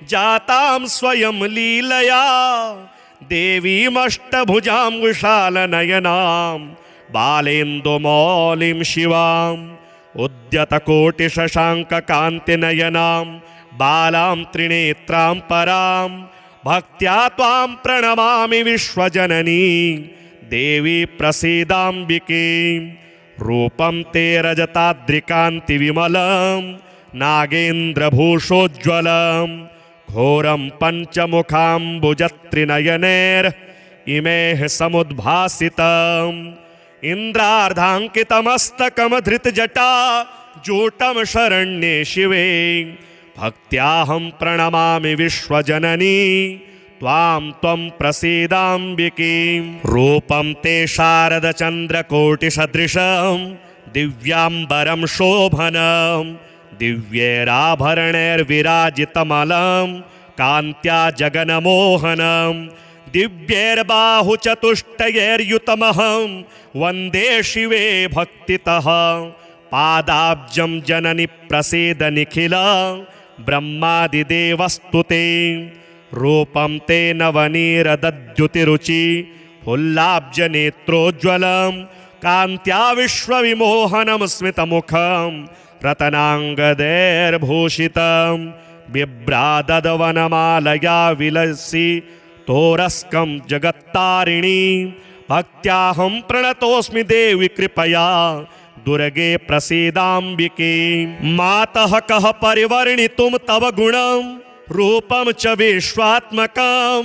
जातां स्वयं लीलया। देवीमष्टभुजां विशालनयनां बालेन्दुमौलिं शिवाम्। उद्यतकोटिशशाङ्ककान्तिनयनां बालां त्रिनेत्रां परां। भक्त्या त्वां प्रणमामि विश्वजननी देवी प्रसीदाम्बिके। रूपं ते रजताद्रिकान्तिविमलं नागेन्द्रभूषोज्ज्वलं। घोरं पञ्चमुखाम्बुजत्रिनयनैर्इमेः समुद्भासितम्। इन्द्रार्धाङ्कितमस्तकमधृतजटा जूटं शरण्ये शिवे। भक्त्याहं प्रणमामि विश्वजननी त्वां त्वं प्रसीदाम्बिके। रूपं ते शारदचन्द्रकोटिसदृशं दिव्याम्बरं शोभनं। दिव्यैराभरणैर्विराजितमलं कान्त्या जगन्मोहनं। दिव्यैर्बाहुचतुष्टयैर्युतमहं वन्दे शिवे भक्तितः। पादाब्जं जननि प्रसीद निखिल ब्रह्मादिदेवस्तुते। रूपं ते नवनीरदद्युतिरुचि फुल्लाब्जनेत्रोज्ज्वलं। कान्त्या विश्वविमोहनं स्मितमुखं रतनाङ्गदैर्भूषितं। बिभ्राददवनमालया विलसि तोरस्कं जगत्तारिणी। भक्त्याहं प्रणतोऽस्मि देवि कृपया दुर्गे प्रसीदाम्बिके। मातः कः परिवर्णितुं तव गुणं रूपं च विश्वात्मकं।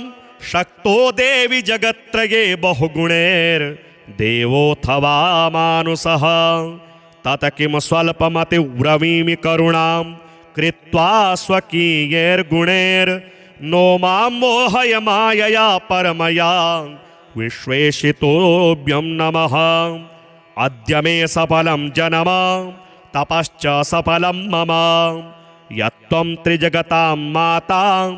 शक्तो देवि जगत्त्रये बहुगुणैर्देवोऽथवा मानुषः। तत किं स्वल्पमतिब्रवीमि करुणां कृत्वा स्वकीयैर्गुणैर्नो मां मोहय मायया परमया। विश्वेशितोभ्यं नमः। अद्य मे सफलं जन्म तपश्च सफलं मम। यत्त्वं त्रिजगतां माता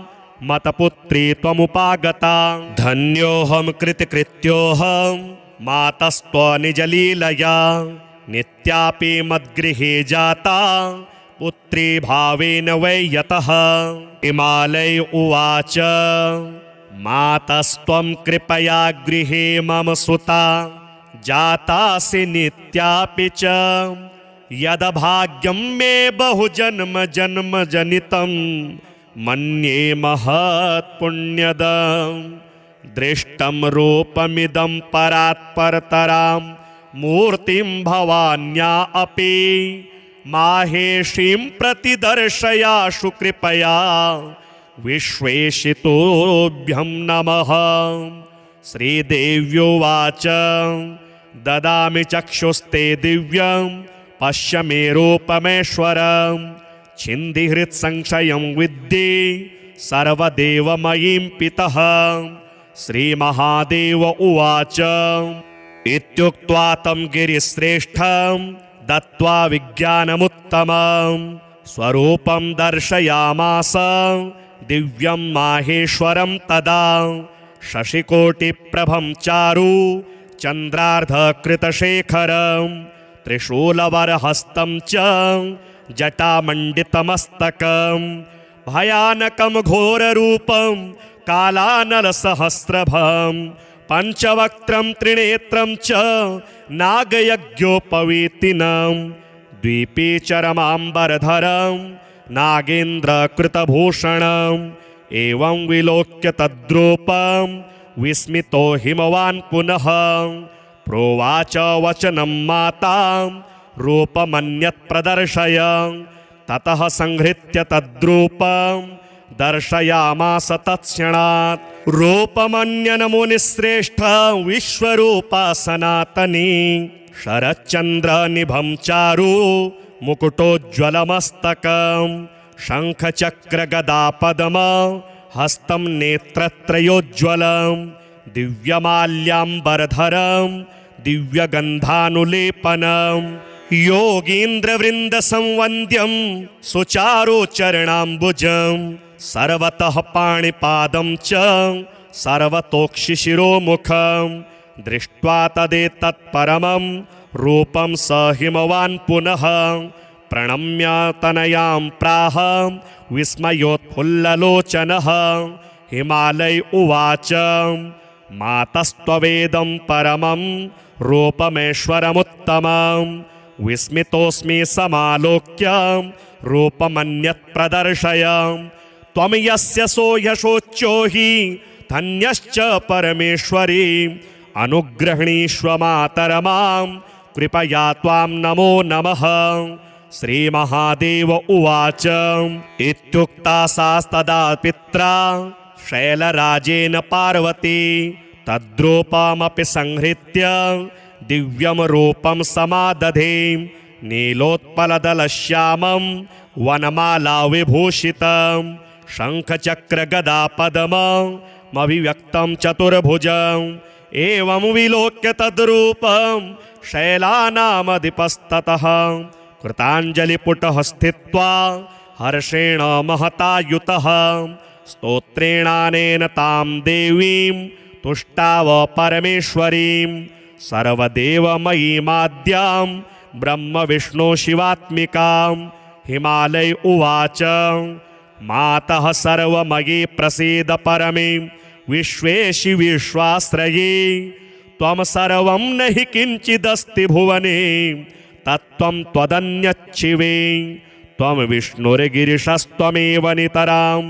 मतपुत्री त्वमुपागता। धन्योऽहं कृतकृत्योऽहं मातस्त्वनिजलीलया। नित्यापि मद्गृहे जाता पुत्री भावेन वै यतः। हिमालय उवाच मातस्त्वं कृपया गृहे मम सुता जातासि नित्यापि च। यदभाग्यं मे बहुजन्म जन्म जनितं मन्ये महत्पुण्यदं। दृष्टं रूपमिदं परात्परतरां मूर्तिं भवान्या अपि। माहेशीं प्रतिदर्शयाशु कृपया विश्वेशितोभ्यं नमः। श्रीदेव्योवाच ददामि चक्षुस्ते दिव्यं पश्य मे रूपमेश्वरं। छिन्दिहृत्संशयं विद्धि सर्वदेवमयीं पितः। श्रीमहादेव उवाच इत्युक्त्वा तं गिरिश्रेष्ठं दत्त्वा विज्ञानमुत्तमं स्वरूपं दर्शयामास दिव्यं माहेश्वरं तदा शशिकोटिप्रभं चारु चन्द्रार्धकृतशेखरं त्रिशूलवरहस्तं च जटामण्डितमस्तकं भयानकं घोररूपं कालानलसहस्रभं पञ्चवक्त्रं त्रिनेत्रं च नागयज्ञोपवीतिनं द्वीपीचरमाम्बरधरं नागेन्द्रकृतभूषणम् एवं विलोक्य तद्रूपं विस्मितो हिमवान् पुनः प्रोवाच वचनं मातां रूपमन्यत् प्रदर्शय ततः संहृत्य तद्रूपं दर्शयामास तत्क्षणात् रूपमन्यन् मुनिश्रेष्ठ विश्वरूपा सनातनी शरच्चन्द्रनिभं चारु मुकुटोज्ज्वलमस्तकं शङ्खचक्रगदापद्म हस्तं नेत्रत्रयोज्ज्वलं दिव्यमाल्याम्बरधरं दिव्यगन्धानुलेपनं योगीन्द्रवृन्दसंवन्द्यं सुचारुचरणाम्बुजं सर्वतः पाणिपादं च सर्वतोक्षिशिरोमुखं दृष्ट्वा तदेतत्परमं रूपं स हिमवान् पुनः प्रणम्य तनयां प्राह विस्मयोत्फुल्ललोचनः हिमालय उवाच मातस्त्ववेदं परमं रूपमेश्वरमुत्तमं विस्मितोऽस्मि समालोक्य रूपमन्यत् प्रदर्शय त्वं यस्य सो यशोच्चो हि धन्यश्च परमेश्वरी अनुगृह्णीष्व मातरमां कृपया त्वां नमो नमः। श्रीमहादेव उवाच इत्युक्ता सास्तदा पित्रा शैलराजेन पार्वती तद्रूपमपि संहृत्य दिव्यं रूपं समादधे नीलोत्पलदलश्यामं वनमालाविभूषितं शङ्खचक्रगदापद्ममभिव्यक्तं चतुर्भुजम् एवं विलोक्य तद्रूपं शैलानामधिपस्ततः कृताञ्जलिपुटः स्थित्वा हर्षेण महतायुतः स्तोत्रेणानेन तां देवीं तुष्टाव परमेश्वरीं सर्वदेवमयीमाद्यां ब्रह्मविष्णुशिवात्मिकां हिमालय उवाच मातः सर्वमयी प्रसीद परमे विश्वेशि विश्वाश्रये त्वं सर्वं न हि किञ्चिदस्ति भुवने तत्त्वं त्वदन्यच्छिवे त्वं विष्णुर्गिरिशस्त्वमेव नितरां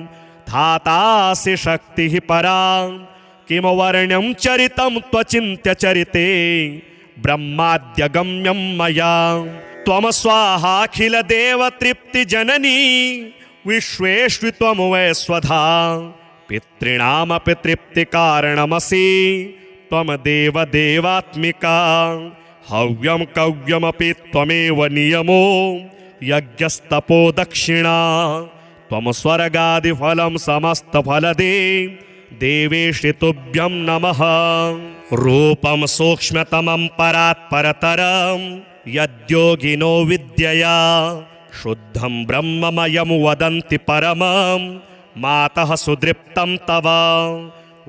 धातासि शक्तिः परा किं वर्ण्यं चरितं त्वचिन्त्यचरिते ब्रह्माद्यगम्यं मया त्वं स्वाहाखिलदेवतृप्तिजननी विश्वेष्वि त्वं वै स्वधा पितॄणामपि तृप्तिकारणमसि त्वं देवदेवात्मिका हव्यं कव्यमपि त्वमेव नियमो यज्ञस्तपो दक्षिणा त्वं स्वर्गादिफलं समस्तफलदे देवेशि तुभ्यं नमः। रूपं सूक्ष्मतमं परात्परतरं यद्योगिनो विद्यया शुद्धं ब्रह्ममयं वदन्ति परमं मातः सुदृप्तं तव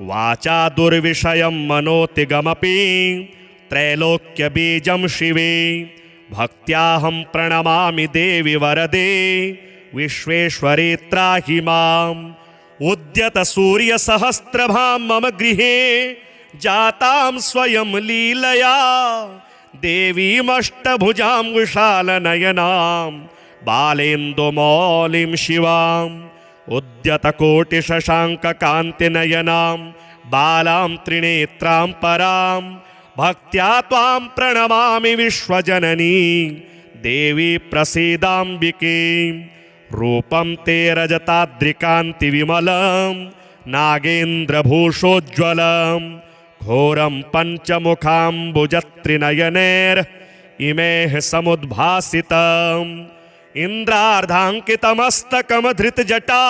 वाचा दुर्विषयं मनोतिगमपि त्रैलोक्यबीजं शिवे भक्त्याहं प्रणमामि देवि वरदे विश्वेश्वरी त्राहि माम् उद्यत सूर्यसहस्रभां मम गृहे जातां स्वयं लीलया देवीमष्टभुजां विशालनयनां बालेन्दुमौलिं शिवाम् उद्यतकोटिशशाङ्ककान्तिनयनां बालां त्रिनेत्रां परां भक्त्या त्वां प्रणमामि विश्वजननी देवी प्रसीदाम्बिके रूपं ते रजताद्रिकान्तिविमलं नागेन्द्रभूषोज्ज्वलं घोरं पञ्चमुखाम्बुजत्रिनयनैर्इमेः समुद्भासितम् इन्द्रार्धाङ्कितमस्तकमधृतजटा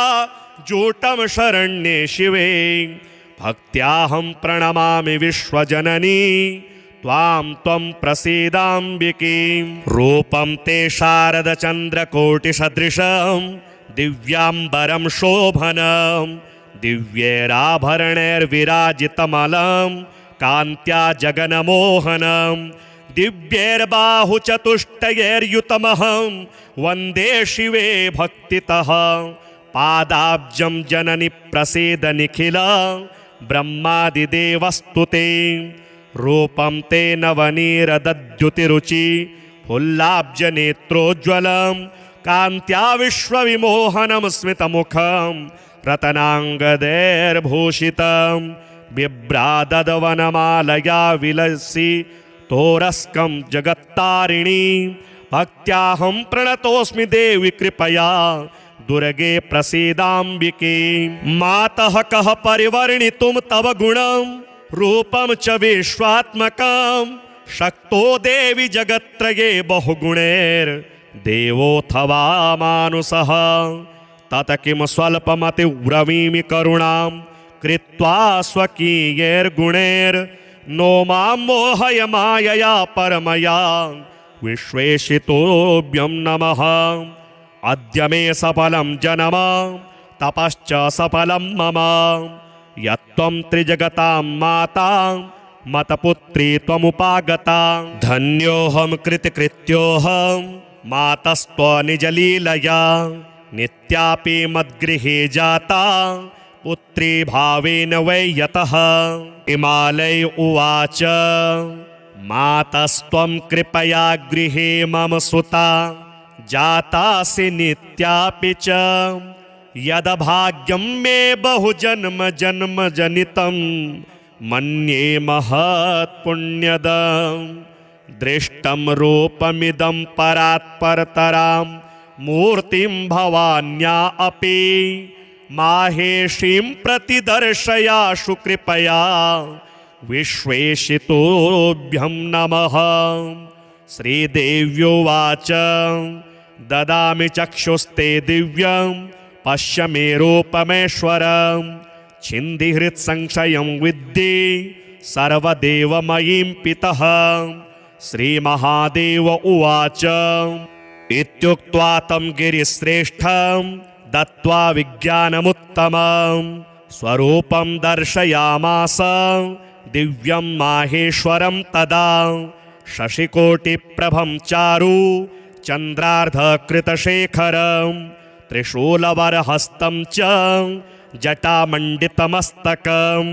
जूटं शरण्ये शिवे भक्त्याहं प्रणमामि विश्वजननी त्वां त्वं प्रसीदाम्बिके। रूपं ते शारदचन्द्रकोटिसदृशं दिव्याम्बरं शोभनं दिव्यैराभरणैर्विराजितमलं कान्त्या जगन्मोहनं दिव्यैर्बाहुचतुष्टयैर्युतमहं वन्दे शिवे भक्तितः। पादाब्जं जननि प्रसीद निखिल ब्रह्मादिदेवस्तुते। रूपं ते नवनीरदद्युतिरुचि फुल्लाब्जनेत्रोज्ज्वलं कान्त्या विश्वविमोहनं स्मितमुखं रत्नाङ्गदैर्भूषितं बिभ्रादवनमालया विलसि तोरस्कं जगत्तारिणी। भक्त्याहं प्रणतोऽस्मि देवि कृपया दुर्गे प्रसीदाम्बिके। मातः कः परिवर्णितुं तव गुणं रूपं च विश्वात्मकं शक्तो देवि जगत्त्रये बहुगुणैर्देवोऽथवा मानुषः। तत किं स्वल्पमतिव्रवीमि करुणां कृत्वा स्वकीयैर्गुणैर्नो मां मोहय मायया परमया विश्वेशितोऽभ्यं नमः। अद्य मे सफलं जन्म तपश्च सफलं मम यत्त्वं त्रिजगतां माता मतपुत्री त्वमुपागता। धन्योऽहं कृतकृत्योऽहं मातस्त्वनिजलीलया नित्यापि मद्गृहे जाता पुत्री भावेन वै यतः। हिमालय उवाच मातस्त्वं कृपया गृहे मम सुता जातासि नित्यापि च। यदभाग्यं मे बहुजन्म जन्म जनितं मन्ये महत्पुण्यदं। दृष्टं रूपमिदं परात्परतरां मूर्तिं भवान्या अपि माहेशीं प्रतिदर्शयाशु कृपया विश्वेशितोऽभ्यं नमः। श्रीदेव्योवाच ददामि चक्षुस्ते दिव्यं पश्य मे रूपमेश्वरं छिन्दिहृत्संशयं विद्धि सर्वदेवमयीं पितः। श्रीमहादेव उवाच इत्युक्त्वा तं गिरिश्रेष्ठं दत्त्वा विज्ञानमुत्तमं स्वरूपं दर्शयामास दिव्यं माहेश्वरं तदा। शशिकोटिप्रभं चारु चन्द्रार्धकृतशेखरं त्रिशूलवरहस्तं च जटामण्डितमस्तकं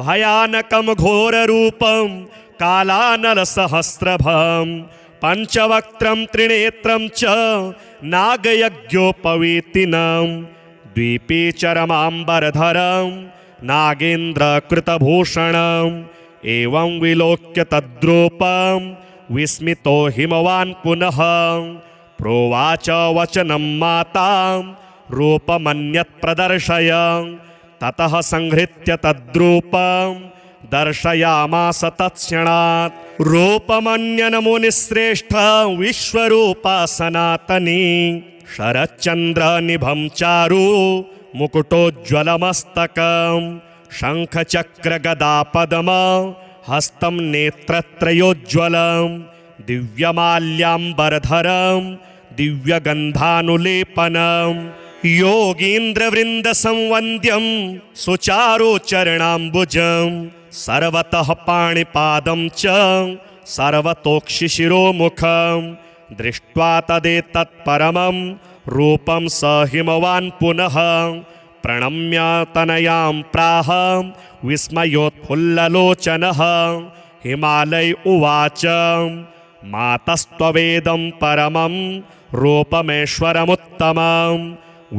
भयानकं घोररूपं कालानलसहस्रभं पञ्चवक्त्रं त्रिनेत्रं च नागयज्ञोपवीतिनं द्वीपीचरमाम्बरधरं नागेन्द्रकृतभूषणम्। एवं विलोक्य तद्रूपं विस्मितो हिमवान् पुनः प्रोवाच वचनं मातां रूपमन्यत् प्रदर्शय। ततः संहृत्य तद्रूपं दर्शयामास तत्क्षणात्। रूपमन्यन् मुनिश्रेष्ठ विश्वरूपा सनातनी शरच्चन्द्रनिभं चारु मुकुटोज्ज्वलमस्तकं शङ्खचक्रगदापद्म हस्तं नेत्रत्रयोज्ज्वलं दिव्यमाल्याम्बरधरं दिव्यगन्धानुलेपनं योगीन्द्रवृन्दसंवन्द्यं सुचारुचरणाम्बुजं सर्वतः पाणिपादं च सर्वतोक्षिशिरोमुखं दृष्ट्वा तदेतत्परमं रूपं स हिमवान् पुनः प्रणम्य तनयां प्राह विस्मयोत्फुल्ललोचनः। हिमालय उवाच मातस्त्ववेदं परमं रूपमेश्वरमुत्तमं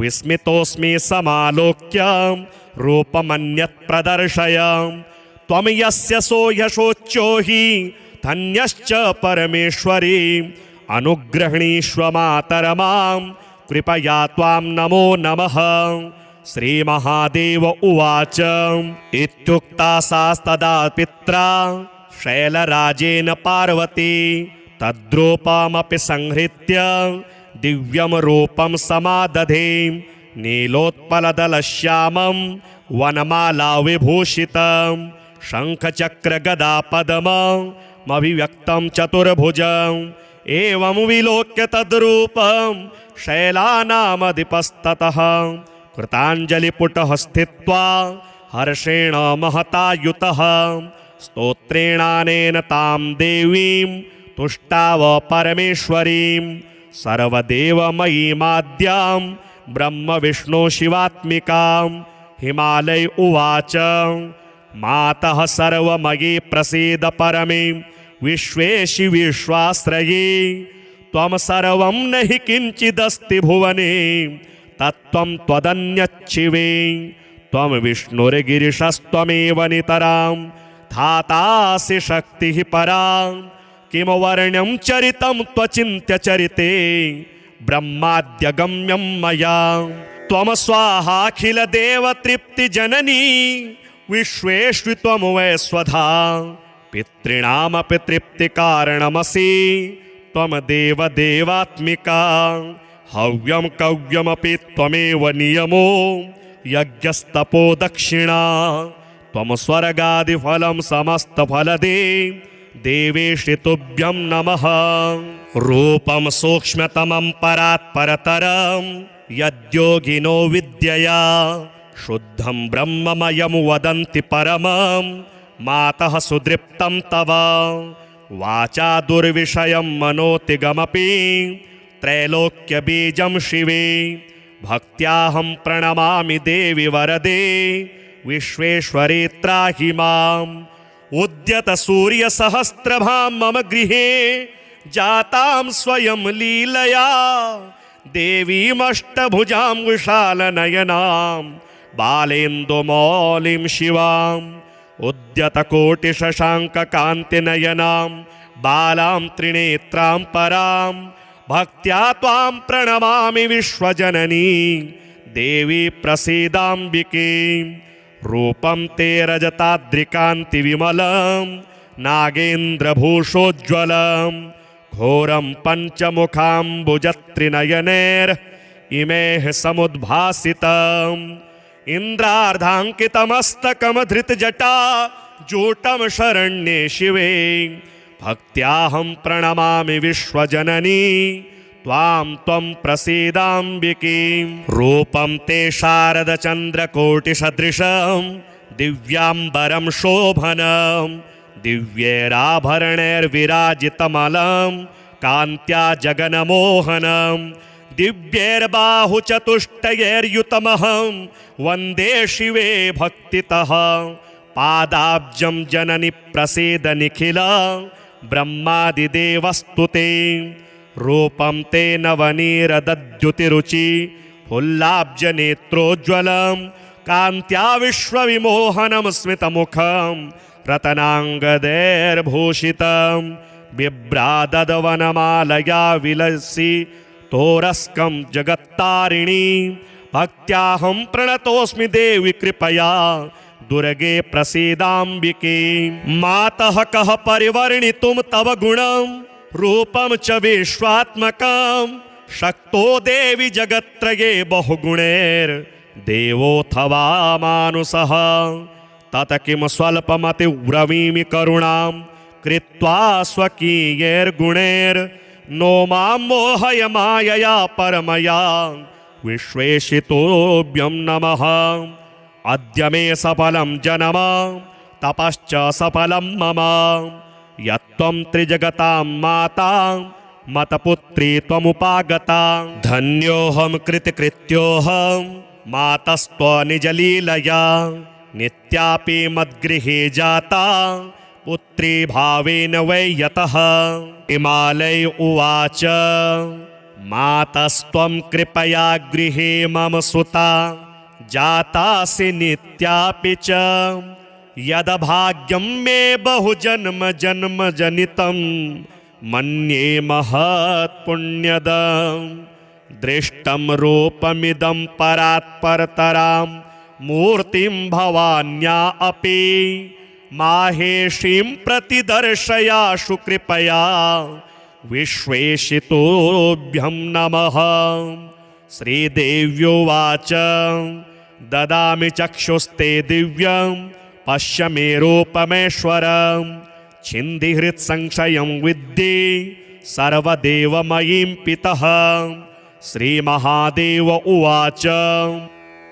विस्मितोऽस्मि समालोक्य रूपमन्यत् प्रदर्शय। त्वं यस्य सोऽयशोच्यो हि धन्यश्च परमेश्वरी अनुग्रहणीष्व मातरमां कृपया त्वां नमो नमः। श्रीमहादेव उवाच इत्युक्ता सास्तदा पित्रा शैलराजेन पार्वती तद्रूपमपि संहृत्य दिव्यं रूपं समादधे नीलोत्पलदलश्यामं वनमाला विभूषितं शङ्खचक्रगदापद्म अभिव्यक्तं चतुर्भुजम् एवं विलोक्य तद्रूपं शैलानामधिपस्ततः कृताञ्जलिपुटः स्थित्वा हर्षेण महतायुतः स्तोत्रेणानेन तां देवीं तुष्टाव परमेश्वरीं सर्वदेवमयीमाद्यां ब्रह्म विष्णु शिवात्मिकां हिमालय उवाच मातः सर्वमयी प्रसीद परमे विश्वेशि विश्वाश्रये त्वं सर्वं नहि किञ्चिदस्ति भुवने तत्त्वं त्वदन्यच्छिवे त्वं विष्णुर्गिरिशस्त्वमेव नितरां धातासि शक्तिः परा किं वर्ण्यं चरितं त्वचिन्त्यचरिते ब्रह्माद्यगम्यं मया त्वं स्वाहाखिलदेवतृप्तिजननी विश्वेश्वि त्वं वै स्वधा पितॄणामपि तृप्तिकारणमसि त्वं देवदेवात्मिका हव्यं कव्यमपि त्वमेव नियमो यज्ञस्तपो दक्षिणा त्वं स्वर्गादिफलं समस्तफलदे देवेशि तुभ्यं नमः रूपं सूक्ष्मतमं परात्परतरं यद्योगिनो विद्यया शुद्धं ब्रह्ममयं वदन्ति परमं मातः सुदृप्तं तव वाचा दुर्विषयं मनोतिगमपि त्रैलोक्यबीजं शिवे भक्त्याहं प्रणमामि देवि वरदे विश्वेश्वरी त्राहि माम् उद्यत सूर्यसहस्रभां मम गृहे जातां स्वयं लीलया देवीमष्टभुजां विशालनयनां बालेन्दुमौलिं शिवाम् उद्यतकोटिशशाङ्ककान्तिनयनां बालां त्रिनेत्रां परां भक्त्या त्वां प्रणमामि विश्वजननी देवी प्रसीदाम्बिके रूपं ते रजताद्रिकान्तिविमलं नागेन्द्रभूषोज्ज्वलं घोरं पञ्चमुखाम्बुजत्रिनयनैर्इमेः समुद्भासितम् इन्द्रार्धाङ्कितमस्तकमधृतजटा जूटं शरण्ये शिवे भक्त्याहं प्रणमामि विश्वजननी त्वां त्वं प्रसीदाम्बिके रूपं ते शारदचन्द्रकोटिसदृशं दिव्याम्बरं शोभनं दिव्यैराभरणैर्विराजितमलं कान्त्या जगन्मोहनं दिव्यैर्बाहुचतुष्टयैर्युतमहं वन्दे शिवे भक्तितः पादाब्जं जननि प्रसीद निखिल ब्रह्मादिदेवस्तुते रूपं ते नवनीरदद्युतिरुचि फुल्लाब्जनेत्रोज्ज्वलं कान्त्या विश्वविमोहनं स्मितमुखं रतनाङ्गदैर्भूषितं बिभ्राददवनमालया विलसि तोरस्कं जगत्तारिणी भक्त्याहं प्रणतोऽस्मि देवि कृपया दुर्गे प्रसीदाम्बिके मातः कः परिवर्णितुं तव गुणं रूपं च विश्वात्मकं शक्तो देवि जगत्त्रये बहुगुणैर्देवोऽथवा मानुषः तत किं स्वल्पमतिब्रवीमि करुणां कृत्वा स्वकीयैर्गुणैर्नो मां मोहय मायया परमया विश्वेशितोभ्यं नमः अद्य मे सफलं जन्म तपश्च सफलं मम यत्त्वं त्रिजगतां माता मतपुत्री त्वमुपागता धन्योऽहं कृतकृत्योऽहं मातस्त्वनिजलीलया नित्यापि मद्गृहे जाता पुत्री भावेन वै यतः हिमालय उवाच मातस्त्वं कृपया गृहे मम सुता जातासि नित्यापि च यदभाग्यं मे बहुजन्म जन्म जनितं मन्ये महत्पुण्यदं दृष्टं रूपमिदं परात्परतरां मूर्तिं भवान्या अपि माहेशीं प्रतिदर्शयाशु कृपया विश्वेशितोभ्यं नमः श्रीदेव्योवाच ददामि चक्षुस्ते दिव्यं पश्य मे रूपमेश्वरं छिन्दिहृत्संशयं विद्धि सर्वदेवमयीं पितः। श्रीमहादेव उवाच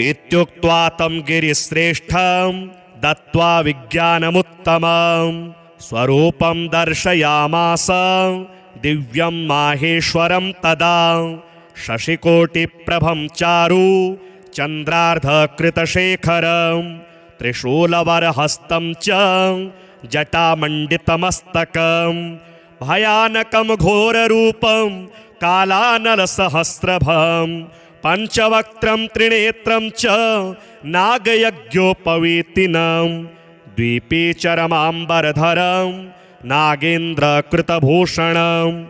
इत्युक्त्वा तं गिरिश्रेष्ठं दत्त्वा विज्ञानमुत्तमं स्वरूपं दर्शयामास दिव्यं माहेश्वरं तदा। शशिकोटिप्रभं चारु चन्द्रार्धकृतशेखरं त्रिशूलवरहस्तं च जटामण्डितमस्तकं भयानकं घोररूपं कालानलसहस्रभं पञ्चवक्त्रं त्रिनेत्रं च नागयज्ञोपवीतिनं द्विपीचरमाम्बरधरं नागेन्द्रकृतभूषणम्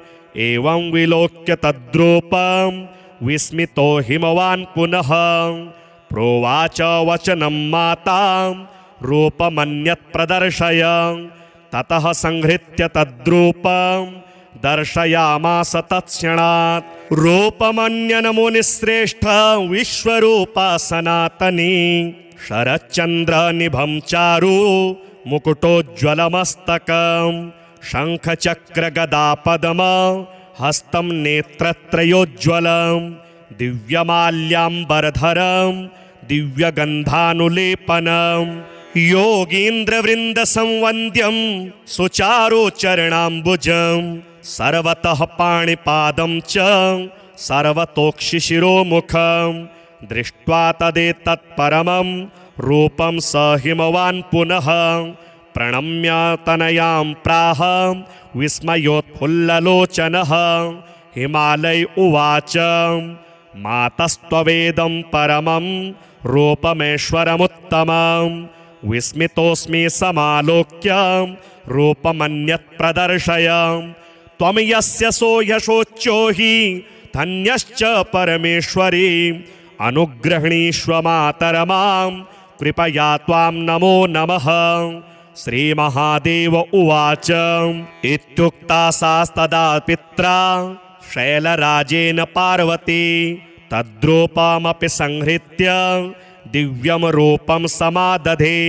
एवं विलोक्य तद्रूपं विस्मितो हिमवान् पुनः प्रोवाच वचनं मातां रूपमन्यत् प्रदर्शय। ततः संहृत्य तद्रूपं दर्शयामास तत्क्षणात्। रूपमन्यन मुनिश्रेष्ठ विश्वरूपा सनातनी शरच्चन्द्रनिभं चारु मुकुटोज्ज्वलमस्तकं शङ्खचक्रगदापद्म हस्तं नेत्रत्रयोज्ज्वलं दिव्यमाल्याम्बरधरं दिव्यगन्धानुलेपनं योगीन्द्रवृन्दसंवन्द्यं सुचारुचरणाम्बुजं सर्वतः पाणिपादं च सर्वतोक्षिशिरोमुखं दृष्ट्वा तदेतत्परमं रूपं स हिमवान् पुनः प्रणम्य तनयां प्राह विस्मयोत्फुल्ललोचनः। हिमालय उवाच मातस्त्ववेदं परमं रूपमेश्वरमुत्तमं विस्मितोऽस्मि समालोक्य रूपमन्यत् प्रदर्शय। त्वं यस्य सोऽयशोच्यो हि धन्यश्च परमेश्वरी अनुग्रहणीष्व मातरमां कृपया त्वां नमो नमः। श्रीमहादेव उवाच इत्युक्ता सास्तदा पित्रा शैलराजेन पार्वती तद्रूपमपि संहृत्य दिव्यं रूपं समादधे।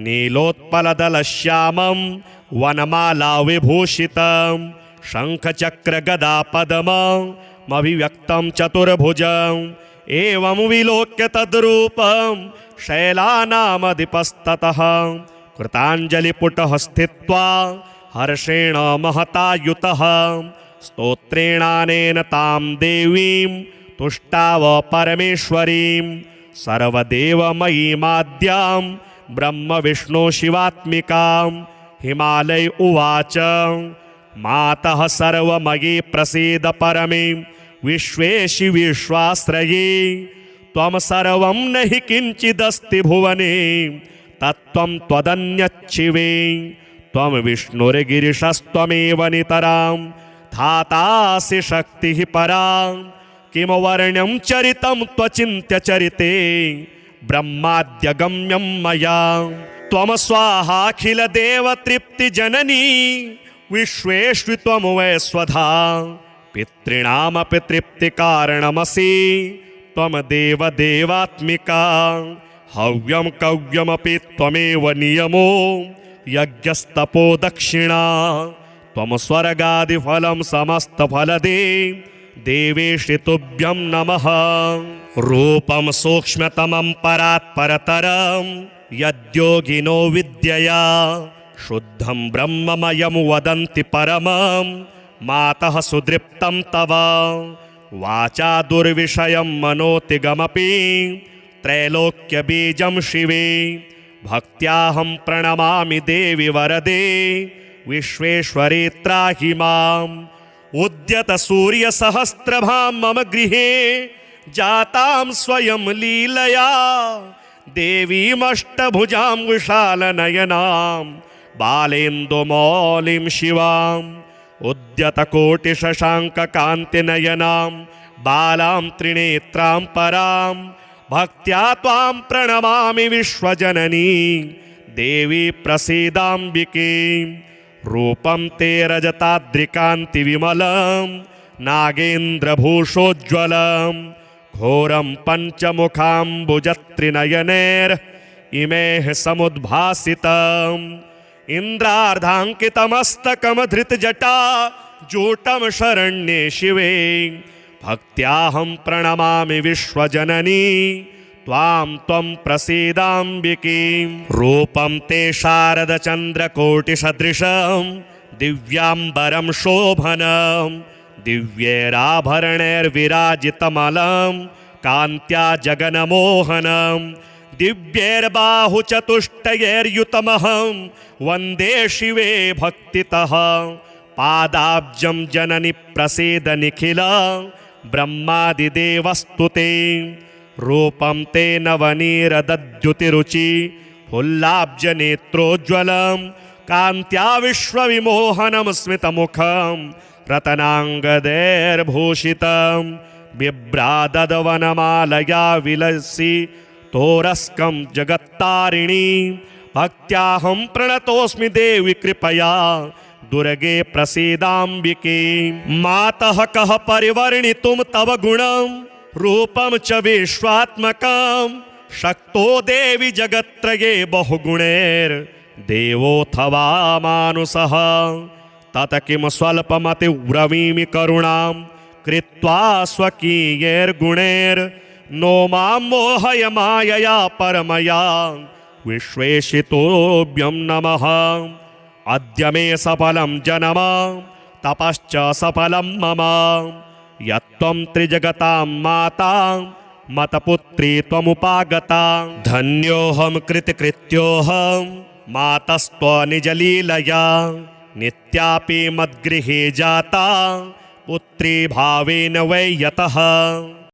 नीलोत्पलदलश्यामं वनमाला विभूषितं शङ्खचक्रगदापद्ममभिव्यक्तं चतुर्भुजं एवं विलोक्य तद्रूपं शैलानामधिपस्ततः कृताञ्जलिपुटः स्थित्वा हर्षेण महतायुतः स्तोत्रेणानेन तां देवीं तुष्टाव परमेश्वरीं सर्वदेवमयीमाद्यां ब्रह्मविष्णु शिवात्मिकां। हिमालय उवाच मातः सर्वमयी प्रसीद परमे विश्वेशि विश्वाश्रये त्वं सर्वं न हि किञ्चिदस्ति भुवने तत्त्वं त्वदन्यच्छिवे। त्वं विष्णुर्गिरिशस्त्वमेव नितरां धातासि शक्तिः परा किं वर्ण्यं चरितं त्वचिन्त्यचरिते ब्रह्माद्यगम्यं मया। त्वं स्वाहाखिलदेवतृप्तिजननी विश्वेष्वि त्वं वै स्वधा पितॄणामपि तृप्तिकारणमसि त्वं देवदेवात्मिका। हव्यं कव्यमपि त्वमेव नियमो यज्ञस्तपो दक्षिणा त्वं स्वर्गादिफलं समस्तफलदे देवेशि तुभ्यं नमः। रूपं सूक्ष्मतमं परात्परतरं यद्योगिनो विद्यया शुद्धं ब्रह्ममयं वदन्ति परमं मातः सुदृप्तं तव। वाचा दुर्विषयं मनोतिगमपि त्रैलोक्यबीजं शिवे भक्त्याहं प्रणमामि देवि वरदे विश्वेश्वरी त्राहि माम्। उद्यत सूर्यसहस्रभां मम गृहे जातां स्वयं लीलया देवीमष्टभुजां विशालनयनां बालेन्दुमौलिं शिवाम्। उद्यतकोटिशशाङ्ककान्तिनयनां बालां त्रिनेत्रां परां भक्त्या त्वां प्रणमामि विश्वजननी देवी प्रसीदाम्बिके। रूपं ते रजताद्रिकान्तिविमलं नागेन्द्रभूषोज्ज्वलं घोरं पञ्चमुखाम्बुजत्रिनयनैर् इमेः समुद्भासितम्। इन्द्रार्धाङ्कितमस्तकमधृतजटा जूटं शरण्ये शिवे भक्त्याहं प्रणमामि विश्वजननी त्वां त्वं प्रसीदाम्बिके। रूपं ते शारदचन्द्रकोटिसदृशं दिव्याम्बरं शोभनं दिव्यैराभरणैर्विराजितमलं कान्त्या जगन्मोहनं दिव्यैर्बाहुचतुष्टयैर्युतमहं वन्दे शिवे भक्तितः। पादाब्जं जननि प्रसीद निखिल ब्रह्मादिदेवस्तुते रूपं ते नवनीरदद्युतिरुचि फुल्लाब्जनेत्रोज्ज्वलं कान्त्या विश्वविमोहनं स्मितमुखं रत्नाङ्गदैर्भूषितं बिभ्रादवनमालया विलसि तोरस्कं जगत्तारिणी भक्त्याहं प्रणतोऽस्मि देवि कृपया दुर्गे प्रसीदाम्बिके। मातः कः परिवर्णितुं तव गुणं रूपं च विश्वात्मकं शक्तो देवि जगत्त्रये बहुगुणैर्देवोऽथवा मानुषः तत किं स्वल्पमतिब्रवीमि करुणां कृत्वा स्वकीयैर्गुणैर्नो मां मोहय मायया परमया विश्वेशितोऽभ्यं नमः। अद्य मे सफलं जन्म तपश्च सफलं मम यत्त्वं त्रिजगतां माता मतपुत्री त्वमुपागता। धन्योऽहं कृतकृत्योऽहं मातस्त्वनिजलीलया नित्यापि मद्गृहे जाता पुत्री भावेन वै यतः।